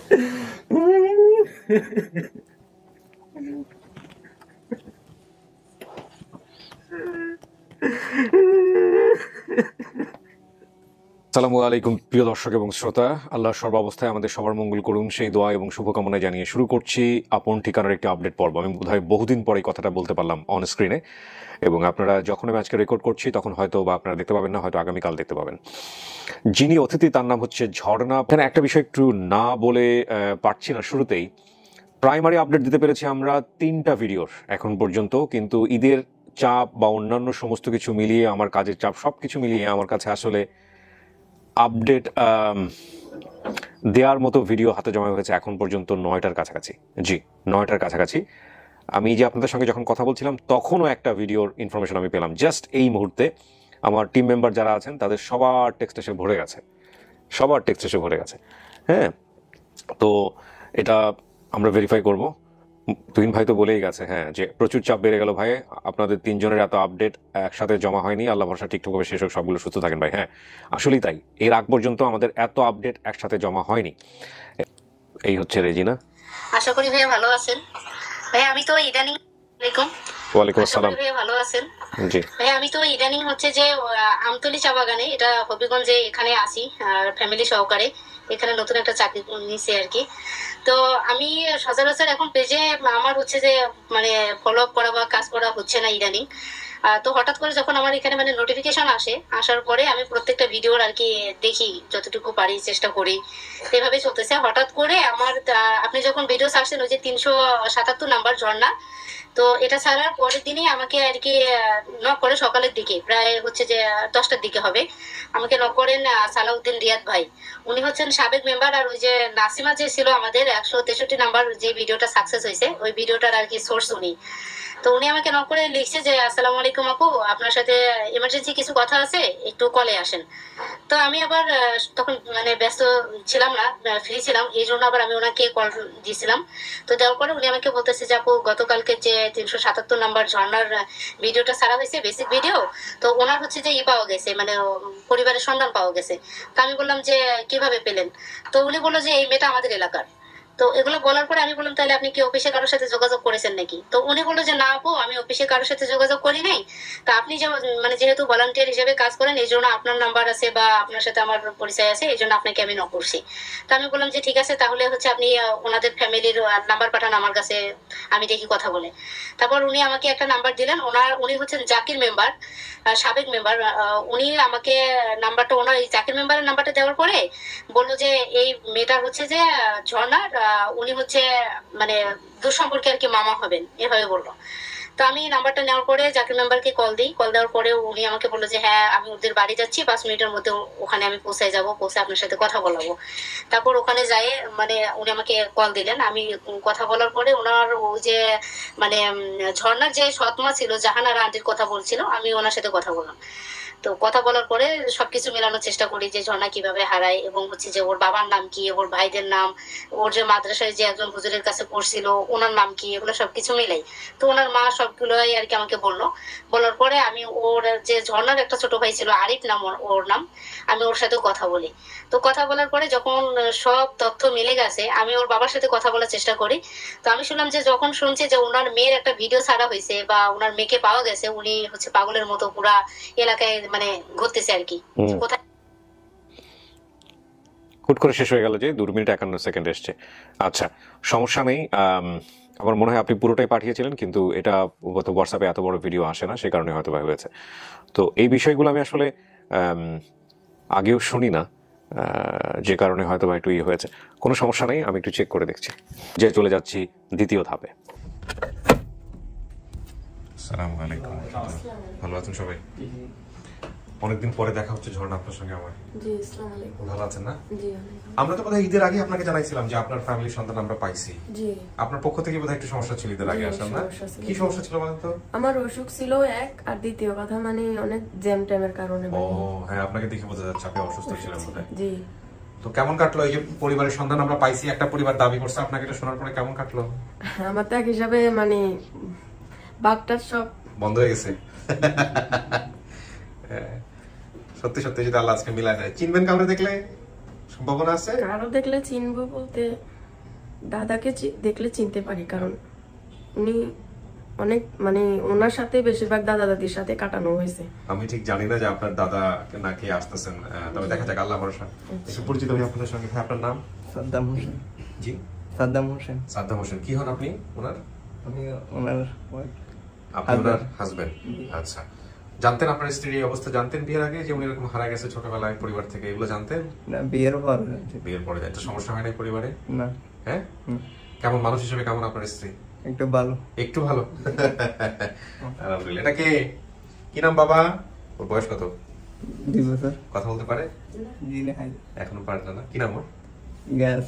আসসালামু আলাইকুম প্রিয় দর্শক এবং শ্রোতা, আল্লাহ সর্বাবস্থায় আমাদের সবার মঙ্গল করুন সেই দোয়া এবং শুভকামনা জানিয়ে শুরু করছি আপন ঠিকানার একটি আপডেট পর্ব। আমি বোধহয় বহুদিন পরে কথাটা বলতে পারলাম অন স্ক্রিনে, এবং আপনারা যখন আমি আজকে রেকর্ড করছি তখন হয়তো বা আপনারা দেখতে পাবেন না, হয়তো আগামীকাল দেখতে পাবেন। যিনি অতিথি তার নাম হচ্ছে ঝর্ণা। এখানে একটা বিষয় একটু না বলে পারছি না শুরুতেই, প্রাইমারি আপডেট দিতে পেরেছি আমরা 3টা ভিডিওর এখন পর্যন্ত, কিন্তু ঈদের চাপ বা অন্যান্য সমস্ত কিছু মিলিয়ে, আমার কাজের চাপ সব কিছু মিলিয়ে আমার কাছে আসলে আপডেট দেওয়ার মতো ভিডিও হাতে জমা হয়েছে এখন পর্যন্ত 9টার কাছাকাছি। জি, 9টার কাছাকাছি। আমি যে আপনাদের সঙ্গে যখন কথা বলছিলাম তখনও একটা ভিডিওর ইনফরমেশন আমি পেলাম জাস্ট এই মুহূর্তে। আমার টিম মেম্বার যারা আছেন তাদের সবার টেক্সট এসে ভরে গেছে, হ্যাঁ। তো এটা আমরা ভেরিফাই করব। তুহিন ভাই তো বলেই গেছে, হ্যাঁ, যে প্রচুর চাপ বেড়ে গেল ভাই, আপনাদের 3জনের এত আপডেট একসাথে জমা হয়নি, আল্লাহ ভরসা ঠিকঠাকভাবে শেষ হোক, সবগুলো সুস্থ থাকেন ভাই। হ্যাঁ, আসলেই তাই, এর আগ পর্যন্ত আমাদের এত আপডেট একসাথে জমা হয়নি। এই হচ্ছে রেজিনা। আশা করি ভাইয়া ভালো আছেন। ভাইয়া আমি তো ইদানিং ওয়ালাইকুম আসসালাম। ভাইয়া ভালো আছেন? জি ভাইয়া আমি তো ইদানিং হচ্ছে যে আমতলী চা বাগানে, এটা হবিগঞ্জে, এখানে আসি আর ফ্যামিলি সহকারে। এখানে নতুন একটা চাকরি নিয়েছি আর কি। তো আমি সচরাচর এখন পেজে আমার হচ্ছে যে মানে ফলো আপ করা বা কাজ করা হচ্ছে না ইদানিং। তো হঠাৎ করে যখন আমার এখানে মানে নোটিফিকেশন আসার পরে আমি প্রত্যেকটা ভিডিওর আর কি দেখি, যতটুকু পারি চেষ্টা করি, এভাবে চলতেছে। হঠাৎ করে আমার আপনি যখন ভিডিও ছাড়ছেন ওই যে 377 নাম্বার ঝর্ণা, তো এটা ছাড়ার পরের দিনই আমাকে আর কি নক করে, সকালের দিকে প্রায় হচ্ছে যে 10টার দিকে হবে, আমাকে নক করেন সালাউদ্দিন রিয়াদ ভাই। উনি হচ্ছেন সাবেক মেম্বার, আর ওই যে নাসিমা যে ছিল আমাদের 163 নাম্বার যে ভিডিওটা সাকসেস হয়েছে, ওই ভিডিওটার আর কি সোর্স উনি। তো উনি আমাকে নক করে লিখছে যে আসসালামু আলাইকুম আপু, আপনার সাথে এমার্জেন্সি কিছু কথা আছে, একটু কলে আসেন। তো আমি আবার তখন মানে ব্যস্ত ছিলাম না, ফ্রি ছিলাম, এই জন্য আবার আমি ওনাকে কল দিয়েছিলাম। তো দেওয়ার পরে উনি আমাকে বলতেছে যে আপু, গতকালকে যে 377 নাম্বার ঝর্ণার ভিডিওটা ছাড়া হয়েছে, বেসিক ভিডিও, তো ওনার হচ্ছে যে পাওয়া গেছে, মানে পরিবারের সন্ধান পাওয়া গেছে। তো আমি বললাম যে কিভাবে পেলেন? তো উনি বললো যে এই মেয়েটা আমাদের এলাকার। তো এগুলো বলার পরে আমি বললাম তাহলে আপনি কি অফিসে কারোর সাথে যোগাযোগ করেছেন নাকি? তো উনি বললো যে না আপু, আমি অফিসে কারোর সাথে যোগাযোগ করি নাই। তা আপনি মানে যেহেতু ভলান্টিয়ার হিসেবে কাজ করেন, এই জন্য আপনার নাম্বার আছে বা আপনার সাথে আমার পরিচয় আছে, এই জন্য আপনাকে আমি নক করছি। তো আমি বললাম যে ঠিক আছে, তাহলে হচ্ছে আপনি ওনাদের ফ্যামিলির নাম্বার পাঠান আমার কাছে, আমি দেখি কথা বলে। তারপর উনি আমাকে একটা নাম্বার দিলেন। উনি হচ্ছেন জাকির মেম্বার, সাবেক মেম্বার। উনি আমাকে নাম্বারটা, ওনার এই জাকির মেম্বারের নাম্বারটা দেওয়ার পরে বললো যে এই মেয়েটার হচ্ছে যে ঝর্ণার উনি হচ্ছে মানে দুঃসম্পর্কে আর কি মামা হবেন, এভাবে বললো। তো আমি নাম্বারটা নেওয়ার পরে জাকির মেম্বারকে কল দিই। কল দেওয়ার পরে উনি আমাকে বললো যে হ্যাঁ, আমি ওদের বাড়ি যাচ্ছি, 5 মিনিটের মধ্যে ওখানে আমি পৌঁছে যাবো, পৌঁছে আপনার সাথে কথা বলাবো। তারপর ওখানে যাই, মানে উনি আমাকে কল দিলেন। আমি কথা বলার পরে ওনার ওই যে মানে ঝর্ণার যে সৎমা ছিল, জাহানার আন্টির কথা বলছিল, আমি ওনার সাথে কথা বললাম। তো কথা বলার পরে সবকিছু মেলানোর চেষ্টা করি যে ঝর্ণা কিভাবে হারায়, এবং হচ্ছে যে ওর বাবার নাম কি, ওর ভাইদের নাম, ওর যে মাদ্রাসায় যে একজন হুজুরের কাছে পড়ছিল ওনার নাম কি, এগুলো সবকিছু মিলাই। তো ওনার মা সবগুলোই আর কি আমাকে বললো। বলার পরে আমি ওর যে ঝর্ণার একটা ছোট ভাই ছিল, আরিফ নাম ওর নাম, আমি ওর সাথে কথা বলি। তো কথা বলার পরে যখন সব তথ্য মিলে গেছে, আমি ওর বাবার সাথে কথা বলার চেষ্টা করি। তো আমি শুনলাম যে যখন শুনছি যে ওনার মেয়ের একটা ভিডিও ছাড়া হয়েছে বা ওনার মেয়েকে পাওয়া গেছে, উনি হচ্ছে পাগলের মতো পুরা এলাকায় মানে ঘুরতেছে আর কি। কোথায় হুট করে শেষ হয়ে গেল যে 2 মিনিট 51 সেকেন্ড এসছে। আচ্ছা, সমস্যা নেই। আমার মনে হয় আপনি পুরোটাই পাঠিয়েছিলেন, কিন্তু এটা হোয়াটসঅ্যাপে এত বড় ভিডিও আসে না, সে কারণে হয়তো বা হয়েছে। তো এই বিষয়গুলো আমি আসলে আগেও শুনি না, যে কারণে হয়তো বা একটু ইয়ে হয়েছে। কোনো সমস্যা নেই, আমি একটু চেক করে দেখছি। যে চলে যাচ্ছি দ্বিতীয় ধাপে। আসসালামু আলাইকুম, ভালো আছেন সবাই? অনেকদিন পরে দেখা হচ্ছে ঝর্ণা আপনার সঙ্গে আমার। জি, আসসালামু আলাইকুম। ভালো আছেন না? জি, আমরা তো বোধহয় ঈদের আগে আপনাকে জানাইছিলাম যে আপনার ফ্যামিলির সন্তান আমরা পাইছি। জি। আপনার পক্ষ থেকে বোধহয় একটু সমস্যা ছিল ঈদের আগে আসলাম না? কি সমস্যা ছিল বলেন তো? আমার অসুখ ছিল এক, আর দ্বিতীয় কথা মানে অনেক জ্যাম টাইমের কারণে। ও হ্যাঁ, আপনাকে দেখে বোঝা যাচ্ছে আপনি অসুস্থ ছিলেন বোধহয়। জি। তো কেমন কাটলো এই যে পরিবারের সন্তান আমরা পাইছি, একটা পরিবার দাবি করছে আপনাকে, এটা শোনার পরে কেমন কাটলো? আমার তো এক হিসাবে মানে বাঘটা সব বন্ধ হয়ে গেছে। সত্যি সত্যি যদি আল্লাহ আজকে মিলাই দেয়, চিনবেন কাউরে দেখলে? সম্ভাবনা আছে? কারো দেখলে চিনবো বলতে দাদাকে দেখলে চিনতে পারি, কারণ উনি অনেক মানে ওনার সাথে বেশিরভাগ দাদা দাদির সাথে কাটানো হয়েছে। আমি ঠিক জানি না যে আপনার দাদা নাকি আসতেছেন, তবে দেখা যাক, আল্লাহ ভরসা। একটু পরিচিত হই আপনাদের সঙ্গে। হ্যাঁ, আপনার নাম? সাদ্দাম হোসেন। জি, সাদ্দাম হোসেন। সাদ্দাম হোসেন। কি হন আপনি ওনার? আমি ওনার আপনি ওনার হাজবেন্ড। আচ্ছা, জানতেন আপনার স্ত্রীর এই অবস্থা? জানতেন বিয়ের আগে যে উনি এরকম হারা গেছে ছোটবেলায় পরিবার থেকে? এগুলো জানতেন? না, বিয়ের পর। বিয়ের পরে একটা সমস্যা হয় না পরিবারে? না। হ্যাঁ, কেমন মানুষ হিসেবে কেমন আপনার স্ত্রী? একটু ভালো। একটু ভালো, আলহামদুলিল্লাহ। এটা কে, কি নাম বাবা? ওর বয়স কত? 2 বছর। কথা বলতে পারে? জি না, এখনো পারে না। কি নাম ওর? গ্যাস।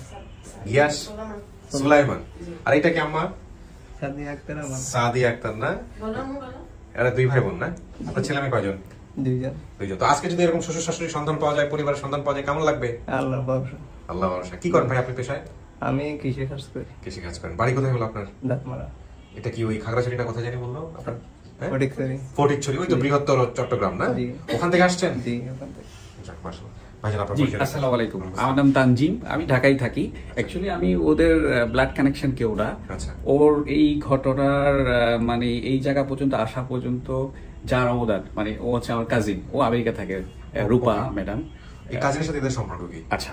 গিয়াস সুলাইমান। আর এটা কি আম্মা? সাদিয়া আক্তার। আমার সাদিয়া আক্তার না? এরা 2 ভাই বোন না? আপনার ছেলে মেয়ে কয়জন? 2জন। তো আজকে যদি এরকম শ্বশুর শাশুড়ির সন্ধান পাওয়া যায়, পরিবারের সন্ধান পাওয়া যায়, কেমন লাগবে? আল্লাহ ভরসা। আল্লাহ ভরসা। কি করেন ভাই আপনি পেশায়? আমি কৃষি কাজ করি। কৃষি কাজ করেন। বাড়ি কোথায় হলো আপনার? দাঁতমারা। এটা কি ওই খাগড়াছড়ি না কোথায় জানি বললো আপনার? ফটিকছড়ি। ফটিকছড়ি, ওই তো বৃহত্তর চট্টগ্রাম না? জি। ওখান থেকে আসছেন? জি, ওখান থেকে। যাক, মাশাআল্লাহ। ভাইজান আপনার জি, পরিচয়? আসসালামু আলাইকুম। আমার নাম তানজিম, আমি ঢাকায় থাকি। অ্যাকচুয়ালি আমি ওদের ব্লাড কানেকশন কে ওরা। আচ্ছা। ওর এই ঘটনার মানে এই জায়গা পর্যন্ত আসা পর্যন্ত যার অবদান, মানে ও হচ্ছে আমার কাজিন, ও আমেরিকা থাকে, রূপা ম্যাডাম। এই কাজের সাথে এদের সম্পর্ক কি? আচ্ছা,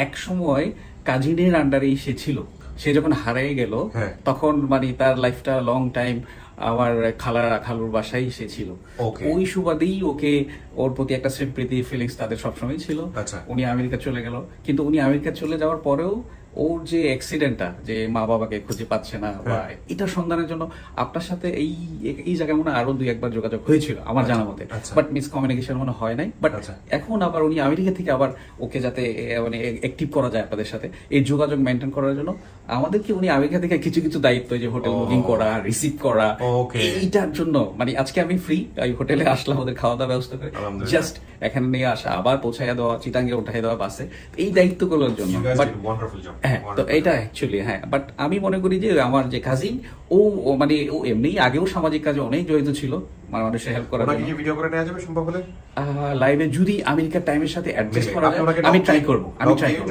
এক সময় কাজিনের আন্ডারে সে ছিল। সে যখন হারিয়ে গেল হ্যাঁ। তখন মানে তার লাইফটা লং টাইম আমার খালুর বাসায় সে ছিল। Okay. ওই সুবাদেই ওকে, ওর প্রতি একটা সিম্প্যাথি ফিলিংস তাদের সবসময় ছিল। আচ্ছা। উনি আমেরিকা চলে গেল, কিন্তু উনি আমেরিকা চলে যাওয়ার পরেও ওর যে অ্যাক্সিডেন্টটা, যে মা বাবাকে খুঁজে পাচ্ছে না বা এটা সন্ধানের জন্য আপনার সাথে এই জায়গায় মনে হয় আরো 2-1বার যোগাযোগ হয়েছিল আমার জানা মতে, বাট মিসকমিউনিকেশন মনে হয় নাই। বাট এখন আবার উনি আমেরিকা থেকে আবার ওকে যাতে মানে অ্যাক্টিভ করা যায় আপনাদের সাথে, এই যোগাযোগ মেনটেন করার জন্য আমাদেরকে উনি আমেরিকা থেকে কিছু কিছু দায়িত্ব, যে হোটেল বুকিং করা, রিসিভ করা, এইটার জন্য মানে আজকে আমি ফ্রি, এই হোটেলে আসলাম, ওদের খাওয়া দাওয়া ব্যবস্থা করে জাস্ট এখানে নিয়ে আসা, আবার পৌঁছাইয়া দেওয়া, চিটাঙ্গে উঠাই দেওয়া বাসে, এই দায়িত্বগুলোর জন্য। হ্যাঁ, তো এটা অ্যাকচুয়ালি, হ্যাঁ, বাট আমি মনে করি যে আমার যে কাজিন, ও মানে ও এমনি আগেও সামাজিক কাজে অনেক জড়িত ছিল, মানে মানুষের হেল্প করার জন্য। ভিডিও করে নেওয়া যাবে সম্ভব হলে লাইভে, যদি আমেরিকার টাইমের সাথে অ্যাডজাস্ট করা যায়, আমি ট্রাই করব।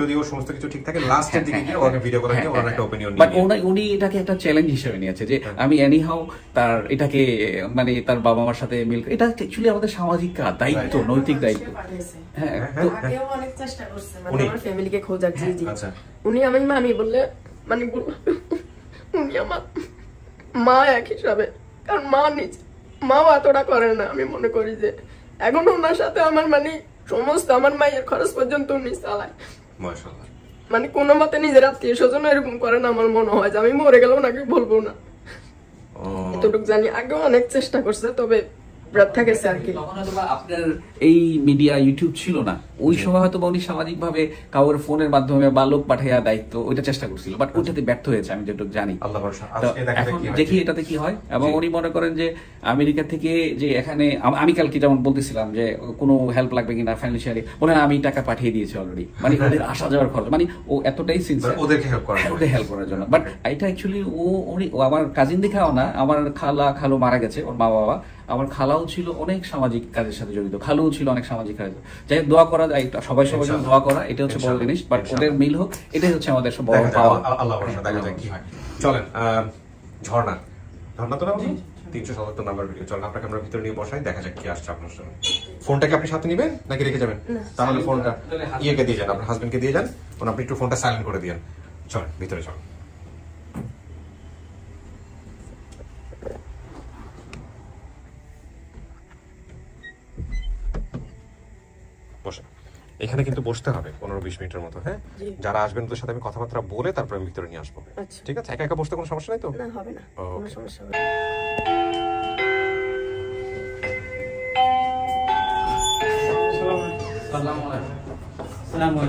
যদি ওর সমস্ত কিছু ঠিক থাকে, লাস্টের দিকে গিয়ে ওর ভিডিও করে নিয়ে ওর একটা অপিনিয়ন নিয়ে। বাট উনি এটাকে একটা চ্যালেঞ্জ হিসেবে নিয়েছে যে আমি এনিহাউ তার এটাকে মানে তার বাবা মার সাথে মিল, এটা অ্যাকচুয়ালি আমাদের সামাজিক দায়িত্ব, নৈতিক দায়িত্ব। হ্যাঁ, আগেও অনেক চেষ্টা করছে মানে আমার ফ্যামিলিকে খোঁজার। জি জি। আচ্ছা। উনি আমি বললে মানে উনি আমার মা এক হিসাবে, কারণ মাও এতটা করে না। আমি মনে করি যে এখন ওনার সাথে আমার মানে সমস্ত আমার মায়ের খরচ পর্যন্ত উনি চালায়। মাশাআল্লাহ। মানে কোনো মতে নিজের আত্মীয় স্বজন এরকম করে না। আমার মনে হয় যে আমি মরে গেলেও নাকি বলবো না, এতটুকু জানি। আগেও অনেক চেষ্টা করছে, তবে গেছে আর কি। আপনার এই মিডিয়া ইউটিউব ছিল না ওই সময়, হয়তো উনি সামাজিক ভাবে কাউর ফোনের মাধ্যমে বা লোক পাঠাইয়া দায়িত্ব ওইটা চেষ্টা করছিল, বাট ওইটাতে ব্যর্থ হয়েছে আমি যেটুকু জানি। এখন দেখি এটাতে কি হয়। এবং উনি মনে করেন যে আমেরিকা থেকে যে এখানে, আমি কালকে যেমন বলতেছিলাম যে কোনো হেল্প লাগবে কিনা ফাইন্যান্সিয়ালি, বলে আমি টাকা পাঠিয়ে দিয়েছি অলরেডি, মানে ওদের আসা যাওয়ার খরচ, মানে ও এতটাই সিনসিয়ার ওদেরকে হেল্প করার জন্য। বাট এটা অ্যাকচুয়ালি উনি আমার কাজিন দেখাও না, আমার খালু মারা গেছে, ওর মা বাবা, আমার খালাও ছিল অনেক সামাজিক কাজের সাথে জড়িত, খালুও ছিল অনেক সামাজিক কাজ। যাই দোয়া করা যায়, সবাই সবার জন্য দোয়া করা, এটা হচ্ছে বড় জিনিস। বাট ওদের মিল হোক, এটাই হচ্ছে আমাদের সব বড় পাওয়া। আল্লাহ ভরসা, দেখা যাক কি হয়। চলেন, ঝর্ণা তো না 377 নাম্বার ভিডিও। চলেন আপনাকে আমরা ভিতরে নিয়ে বসাই, দেখা যাক কি আসছে আপনার সামনে। ফোনটাকে আপনি সাথে নেবেন নাকি রেখে যাবেন? তাহলে ফোনটা ইয়েকে দিয়ে যান, আপনার হাজবেন্ডকে দিয়ে যান, আপনি একটু ফোনটা সাইলেন্ট করে দিয়েন। চলেন ভিতরে চলেন। বসে এখানে কিন্তু বসতে হবে 15-20 মিনিটের মতো। হ্যাঁ, যারা আসবেন ওদের সাথে আমি কথাবার্তা বলে তারপরে আমি ভিতরে নিয়ে আসবো। ঠিক আছে? একা একা বসতে কোনো সমস্যা নাই তো? না, হবে না, কোনো সমস্যা হবে না।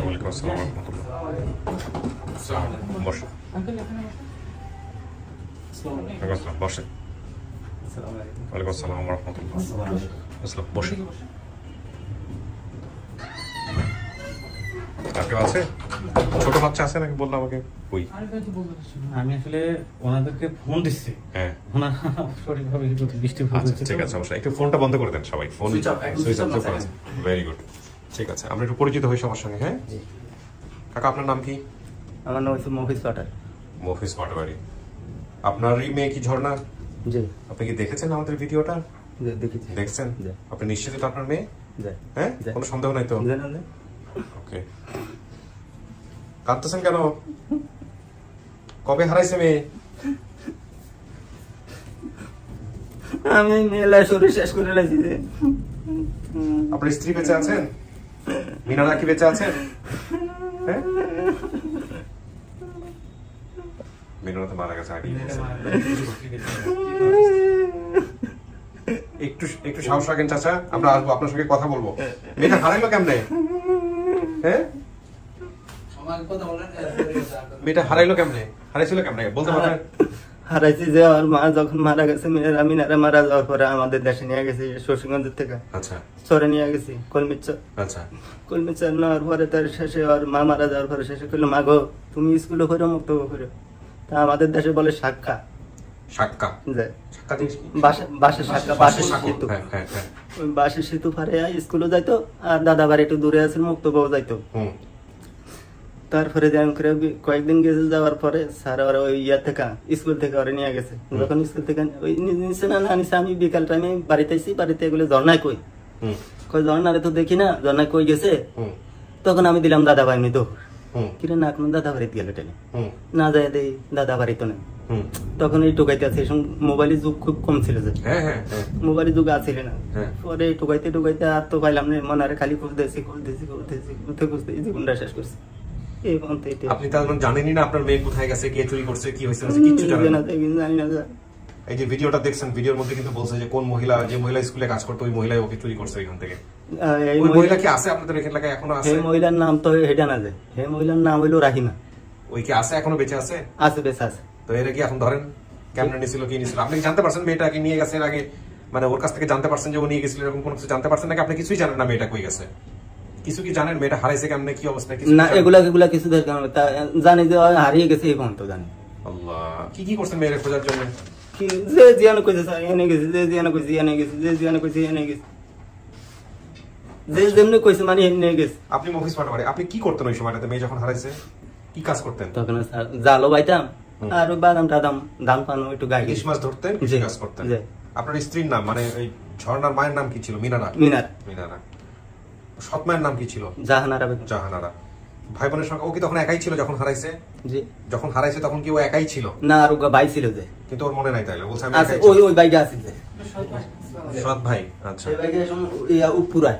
ওয়ালাইকুম আসসালাম ওয়া রাহমাতুল্লাহ। বসো। বসে। ওয়ালাইকুম আসসালাম ওয়া রাহমাতুল্লাহ। বসে। আছে ছোট বাচ্চা আছে নাকি বললো আমাকে? ওই আমি আসলে ওনাদেরকে ফোন দিচ্ছি। হ্যাঁ, সঠিকভাবে বৃষ্টি। আচ্ছা ঠিক আছে, অবশ্যই একটু ফোনটা বন্ধ করে দেন সবাই। ফোন সুইচ অফ করে। ভেরি গুড, ঠিক আছে। আমরা একটু পরিচিত হই সবার সঙ্গে। হ্যাঁ কাকা, আপনার নাম কি? আমার নাম হচ্ছে মফিজ পাটার। মফিজ পাটোয়ারি। আপনারই মেয়ে কি ঝর্ণা? জি আপনি কি দেখেছেন আমাদের ভিডিওটা? দেখেছি। দেখছেন? জি। আপনি নিশ্চিত এটা আপনার মেয়ে? জি হ্যাঁ, জি। কোনো সন্দেহ নাই তো? জানেন না? ওকে। কাঁদতেছেন কেন? কবে হারাইছে মেয়ে? আমি মেলা শরীর শেষ করে লাগছি যে। আপনার স্ত্রী বেঁচে আছেন? মিনারা কি বেঁচে আছেন? হ্যাঁ, মিনারা তো মারা গেছে আগে। একটু একটু সাহস রাখেন চাচা, আমরা আসবো, আপনার সঙ্গে কথা বলবো। মেয়েটা হারাইলো কেমনে? হ্যাঁ, মেয়েটা হারাইলো কেমনে? হারাইছিল কেমনে বলতে পারবেন? হারাইছি যে আমার মা যখন মারা গেছে, মেয়েরা মিনারা মারা যাওয়ার পরে আমাদের দেশে নিয়ে গেছে শশীগঞ্জের থেকে। আচ্ছা চরে নিয়ে গেছি কলমিচর। আচ্ছা কলমিচর নেওয়ার পরে তার শেষে ওর মা মারা যাওয়ার পরে শেষে করলো, মা গো তুমি স্কুলে করো, মুক্ত করো। তা আমাদের দেশে বলে সাক্কা। সাক্কা। যে সাক্কা জিনিস কি? বাসের সাক্কা, বাসের সাক্কা। সেতু। হ্যাঁ হ্যাঁ হ্যাঁ। ওই বাসের সেতু পারে স্কুলে যাইতো, আর দাদা বাড়ি একটু দূরে আছে, মুক্ত বউ যাইতো। হুম তারপরে যেমন করে কয়েকদিন গেছে, যাওয়ার পরে স্যার ওরা ওই ইয়া থেকে স্কুল থেকে ওরা নিয়ে গেছে। যখন স্কুল থেকে ওই নিচে না নিচে, আমি বিকাল টাইমে বাড়িতে আইসি, বাড়িতে এগুলো ঝর্ণায় কই হুম কই ঝর্ণারে তো দেখি না, ঝর্ণায় কই গেছে। হুম তখন আমি দিলাম দাদা ভাই নি তো হুম কিরে না, এখন দাদা বাড়িতে গেলে টেনে হুম না যায় দেই, দাদা বাড়ি তো নেই। হুম। তখন এই টোকাইতে আছে, মোবাইলের যুগ খুব কম ছিল যে, হ্যাঁ হ্যাঁ হ্যাঁ। মোবাইলের যুগ আছিল না। হ্যাঁ। পরে টোকাইতে টোকাইতে আর তো পাইলাম না, মনে খালি খুঁজতেছি খুঁজতেছি খুঁজতেছি খুঁজতে খুঁজতে এই জীবনটা শেষ করছি। এই পর্যন্ত এটা আপনি তার মানে জানেনই না আপনার মেয়ে কোথায় গেছে, কে চুরি করছে, কি হয়েছে, কিচ্ছু জানেন না। জানি না স্যার। এই যে ভিডিওটা দেখছেন, ভিডিওর মধ্যে কিন্তু বলছে যে কোন মহিলা, যে মহিলা স্কুলে কাজ করতো ওই মহিলাই ওকে চুরি করছে এখান থেকে। এই ওই মহিলা কি আছে আপনাদের এলাকায় এখনো আছে? এই মহিলার নাম তো হেডা না যায়, এই মহিলার নাম হইলো রাহিমা। ওই কি আছে, এখনো বেঁচে আছে? আছে বেশ আছে। তো এরা কি এখন ধরেন কেমনে নিছিল, কি নিছিল? আপনি কি জানতে পারছেন মেয়েটাকে নিয়ে গেছে এর আগে? মানে ওর কাছ থেকে জানতে পারছেন যে ও নিয়ে গেছিল, এরকম কোনো কিছু জানতে পারছেন নাকি আপনি কিছুই জানেন না মেয়েটা কই গেছে? কিছু কি জানেন মেয়েটা হারাইছে কেমনে, কি অবস্থা? কিছু না জানেন? এগুলা কিছু দরকার নেই, তা জানি যে ও হারিয়ে গেছে এই পর্যন্ত জানি। আল্লাহ, কি কি করছেন মেয়ের খোঁজার জন্য? কি যে জিয়ানো কইছে স্যার এনে গেছে, যে জিয়ানো কইছে এনে গেছে, যে জিয়ানো কইছে এনে গেছে, যে যেমনি কইছে মানে এনে গেছে। আপনি মফিজ পাটোয়ারি, আপনি কি করতেন ওই সময়টাতে মেয়ে যখন হারাইছে? কি কাজ করতেন? তখন স্যার জালও বাইতাম, আর ওই বাদাম টাদাম ধান পানো একটু গাই ইলিশ মাছ ধরতেন, কৃষি কাজ করতেন। জি। আপনার স্ত্রীর নাম, মানে ওই ঝর্ণার মায়ের নাম কি ছিল? মিনারা। মিনার মিনারা। সৎ মায়ের নাম কি ছিল? জাহানারা বেগম। জাহানারা। ভাই বোনের সংখ্যা, ও কি তখন একাই ছিল যখন হারাইছে? জি যখন হারাইছে তখন কি ও একাই ছিল? না আর ভাই ছিল যে, কিন্তু ওর মনে নাই তাইলে, বলছে আমি আছে একাই ওই ছিলাম। ওই বাইটা আছে যে, সৎ ভাই। আচ্ছা, সেই বাইটা ইয়া উপপুরায়।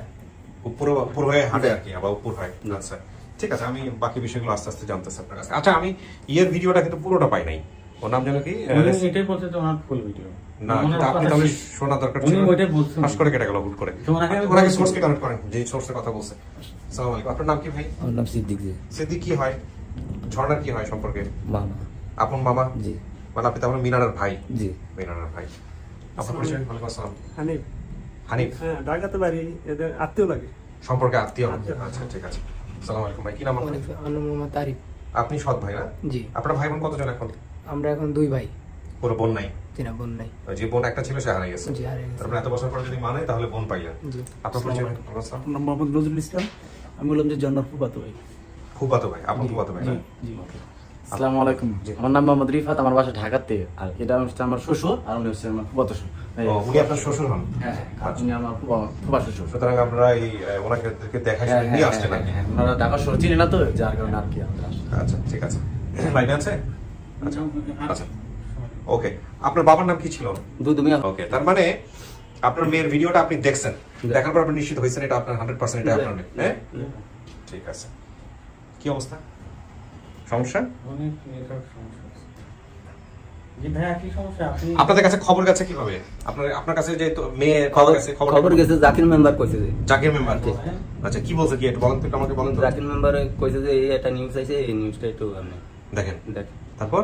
উপর উপর হয়ে হাঁটে আর কি, আবার উপর হয়। আচ্ছা ঠিক আছে, আমি বাকি বিষয়গুলো আস্তে আস্তে জানতেছি আপনার কাছে। আচ্ছা, আমি ইয়ের ভিডিওটা কিন্তু পুরোটা পাই নাই। ওর নাম যেন কি? উনি এটাই বলছে যে ওনার ফুল ভিডিও না, কিন্তু আপনি তাহলে শোনা দরকার ছিল। উনি ওইটাই বলছেন। ফাঁস করে কেটে গেল হুট করে। তো ওনাকে আমি ওনাকে সোর্সকে কানেক্ট করেন, যে সোর্সের কথা বলছে। আসসালামু আলাইকুম, আপনার নাম কি ভাই? আমার নাম সিদ্দিক জি। সিদ্দিক কি হয়? ঝর্ণার কি হয় সম্পর্কে? মামা আপন মামা? জি মানে আপনি তাহলে মিনারার ভাই? জি। মিনারার ভাই। আপনার পরিচয়? ওয়ালাইকুম আসসালাম। হানিফ। হানিফ। হ্যাঁ, ঢাকাতে বাড়ি, এদের আত্মীয় লাগে। সম্পর্কে আত্মীয়? আচ্ছা ঠিক আছে। আসসালামু আলাইকুম ভাই, কি নাম আপনার? আমার নাম মোহাম্মদ তারিফ। আপনি সৎ ভাই না? জি। আপনার ভাই বোন কতজন এখন? আমরা এখন দুই ভাই। পুরো বোন নাই? জিনা বোন নাই। ওই যে বোন একটা ছিল সে হারিয়ে গেছে। জি, হারিয়ে গেছে। তারপরে এত বছর পর যদি মানে তাহলে বোন পাইলেন। জি। আপনার পরিচয়? ওয়ালাইকুম আসসালাম। আমার নাম মোহাম্মদ নজরুল ইসলাম। আমি বললাম যে জন্নার ফুফাতো ভাই। ফুফাতো ভাই, আপন ফুফাতো ভাই না? জি। আসসালামু আলাইকুম। আমার নাম মোহাম্মদ রিফাত, আমার বাসা ঢাকাতে। আর এটা হচ্ছে আমার শ্বশুর, আর উনি হচ্ছে আমার ফুফাতো শ্বশুর। ও, উনি আপনার শ্বশুর হন? হ্যাঁ, আর উনি আমার ফুফা শ্বশুর। সুতরাং আপনারা এই ওনাকে দেখাশোনা নিয়ে আসছেন নাকি? ওনারা ঢাকা শহর চিনি না তো, যার কারণে আর কি আমরা আসি। আচ্ছা ঠিক আছে। লাইনে আছে? আচ্ছা আচ্ছা ওকে। আপনার বাবার নাম কি ছিল? দুধ মিয়া। ওকে, তার মানে আপনার মেয়ের ভিডিওটা আপনি দেখছেন, দেখার পর আপনি নিশ্চিত হয়েছেন এটা আপনার 100% এটা আপনার মেয়ে, হ্যাঁ? ঠিক আছে। কি অবস্থা, সমস্যা? অনেক নেটওয়ার্ক সমস্যা আছে। জি ভাইয়া, কি সমস্যা? আপনি আপনাদের কাছে খবর গেছে কিভাবে? আপনার কাছে যে মেয়ে খবর গেছে, খবর গেছে জাকির মেম্বার কইছে যে, জাকির মেম্বার। আচ্ছা, কি বলছে, কি একটু বলেন তো, একটু আমাকে বলেন তো। জাকির মেম্বারে কইছে যে এই একটা নিউজ আইছে, এই নিউজটা একটু আপনি দেখেন, দেখেন। তারপর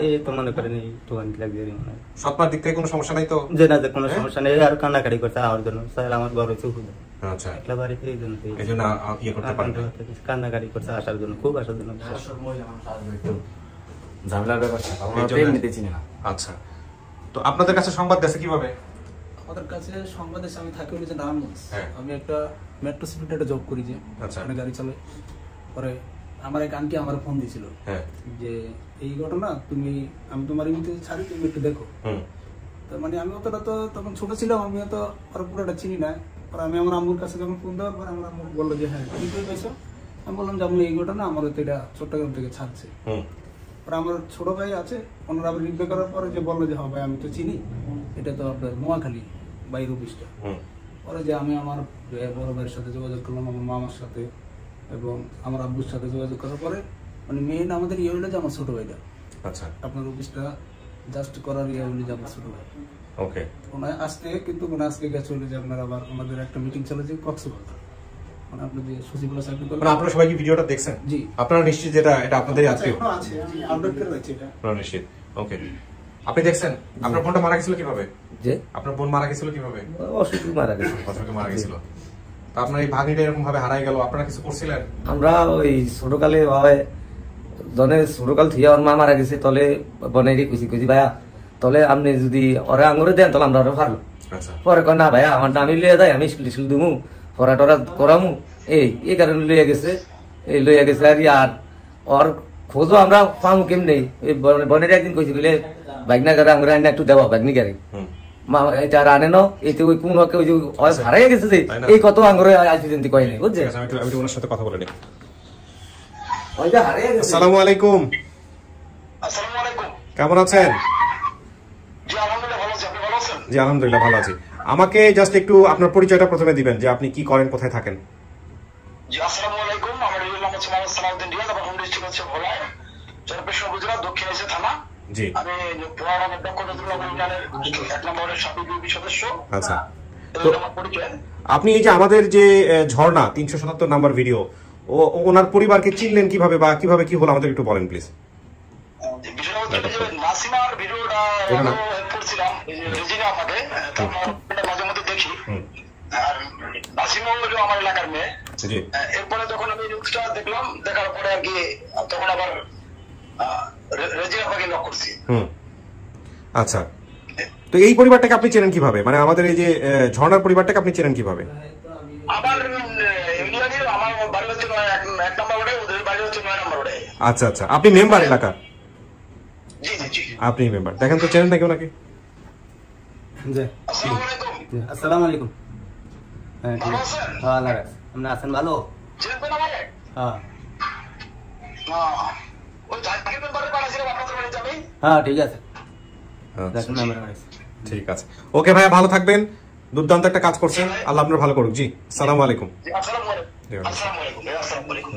এই তো মনে করেন একটু লাগবে মনে হয়। সৎমার দিক থেকে কোনো সমস্যা নাই তো? যে না, যে কোনো সমস্যা নেই, আর কান্নাকাটি করছে আমার জন্য। স্যার আমার বড় চোখ আচ্ছা, একলা বাড়িতে, এই জন্য এই জন্য ইয়ে করতে পারেন না। কান্নাকাটি করছে আসার জন্য, খুব আসার জন্য। ঝামেলার ব্যাপার আছে, আমরা এই জন্য- প্রেম নিতে চিনি না। আচ্ছা, তো আপনাদের কাছে সংবাদ গেছে কিভাবে? আমাদের কাছে সংবাদ এসে, আমি থাকি হলো যে নারায়ণগঞ্জ। হ্যাঁ। আমি একটা মেট্রো সিটিতে একটা জব করি, যে আচ্ছা। ওখানে গাড়ি চালাই। পরে আমার এক আন্টি আমার ফোন দিছিল হ্যাঁ যে এই ঘটনা আমি তোমার এমনিতে ছাড়ি, তুমি একটু দেখো। তার মানে আমি অতটা তো তখন ছোট ছিলাম, আমি তো আর পুরোটা চিনি না। পরে আমি আমার আম্মুর কাছে যখন ফোন দেওয়ার পর আমার আম্মু বললো যে হ্যাঁ তুমি কই পাইছো। আমি বললাম যে আমি এই ঘটনা আমার তো এটা চট্টগ্রাম থেকে ছাড়ছে। পরে আমার ছোট ভাই আছে, ওনারা আবার রিপ্লাই করার পরে যে বললো যে হ্যাঁ ভাই আমি তো চিনি, এটা তো আপনার নোয়াখালী বাইর অফিসটা। পরে যে আমি আমার বড় ভাইয়ের সাথে যোগাযোগ করলাম, আমার মামার সাথে এবং আমার আব্বুর সাথে যোগাযোগ করার পরে মানে মেইন আমাদের ইয়ে হইলো যে আমার ছোট ভাইটা। আচ্ছা আপনার অফিসটা জাস্ট করার ইয়ে হইলো যে আমার ছোট ভাই। ওকে ওনার আসতে কিন্তু আজকে গেছে হইলো যে আপনার আবার আমাদের একটা মিটিং চলেছে কক্সবাজার, মানে আপনি যে সচিবালয় চাকরি করেন। মানে আপনারা সবাই কি ভিডিওটা দেখছেন? জি। আপনারা নিশ্চিত যেটা এটা আপনাদেরই আত্মীয়? এখনো আছে, জি, আপডেট করে রাখছি এটা। আপনারা নিশ্চিত? ওকে। আপনি দেখছেন আপনার বোনটা মারা গেছিল কিভাবে? যে আপনার বোন মারা গেছিল কিভাবে? অসুখ মারা গেছে, অসুখে মারা গেছিল। তা আপনার এই ভাগ্নিটা এরকম ভাবে হারাই গেল, আপনারা কিছু করছিলেন? আমরা ওই ছোটকালে ভাবে জনে ছোটকাল থেকে আমার মা মারা গেছে, তলে বনেরই খুশি ভাইয়া তলে আপনি যদি ওরা আঙুরে দেন তাহলে আমরা ওরা পারলো। আচ্ছা পরে কয় না ভাইয়া আমার আমি লিয়ে যাই, আমি স্কুল দিমু পড়া টরা করামু, এই কারণে লইয়া গেছে। এই লইয়া গেছে আর ওর খোঁজও আমরা পামু কেমনি। এই বনের একদিন কইছি বলে বাইকনা গাড়ি আঙুরে আইনা একটু দেওয়া বাইকনি গাড়ি মা এটা আর আনে ন এতে ওই কোন হকে ওই যে হারাই গেছে যে এই কত আঙুরে আজ পর্যন্ত কয় নাই বুঝছে। আমি একটু ওনার সাথে কথা বলে নিই। ওইটা হারাই গেছে। আসসালামু আলাইকুম। আসসালামু আলাইকুম। কেমন আছেন? জি আলহামদুলিল্লাহ ভালো আছি, আপনি ভালো আছেন? জি আলহামদুলিল্লাহ ভালো আছি। আমাকে জাস্ট একটু আপনার পরিচয়টা প্রথমে দিবেন যে আপনি কি করেন, কোথায় থাকেন? জি আসসালামু আলাইকুম, আমার নাম হচ্ছে মোহাম্মদ সালাউদ্দিন রিয়াজ, আমার হোম ডিস্ট্রিক্ট হচ্ছে ভোলায়, চরপেশা গুজরাট, দক্ষিণ এশিয়া থানা। জি। আমি পুরানা ডক্টরুল্লাহ ইউনিয়নের 1 নম্বরের সাবেক বিউপি সদস্য। আচ্ছা তো আমার পরিচয়। আপনি এই যে আমাদের যে ঝর্ণা 377 নাম্বার ভিডিও, ওনার পরিবারকে চিনলেন কিভাবে বা কিভাবে কি হলো আমাদের একটু বলেন প্লিজ। বিষয়টা হচ্ছে যে নাসিমার ভিডিওটা হেল্প করছিলাম, এই যে রেজিনা আমাকে, তারপর মাঝে মধ্যে দেখি। আর নাসিমা হলো আমার এলাকার মেয়ে। জি। এরপরে যখন আমি নিউজটা দেখলাম, দেখার পরে আর কি তখন আবার রেজিনা আমাকে নক করছি। আচ্ছা, তো এই পরিবারটাকে আপনি চেনেন কিভাবে, মানে আমাদের এই যে ঝর্ণার পরিবারটাকে আপনি চেনেন কিভাবে? আমার ইউনিয়নে আমার বাড়ি হচ্ছে 1 নম্বর ওয়ার্ডে, ওদের বাড়ি হচ্ছে 9 নম্বর ওয়ার্ডে। আচ্ছা আচ্ছা, আপনি মেম্বার এলাকার? জি জি জি। আপনি মেম্বার, দেখেন তো চেনেন নাকি ওনাকে? জি। আসসালামু আলাইকুম। আসসালামু আলাইকুম। হ্যাঁ ঠিক ভালো আছে। আছেন? হ্যাঁ আল্লাহ রাখছে। আপনি আছেন ভালো? চিনবেন আমাকে? হ্যাঁ ওই জাকির মেম্বারের বাড়ি ছিল আপনাদের বাড়িতে আমি। হ্যাঁ ঠিক আছে। আচ্ছা, দেখুন আমার বাড়ি। ঠিক আছে। ওকে ভাইয়া, ভালো থাকবেন, দুর্দান্ত একটা কাজ করছেন, আল্লাহ আপনার ভালো করুক। জি আসসালামু আলাইকুম। জি আসসালামু আলাইকুম। আসসালামু আলাইকুম। আসসালামু আলাইকুম।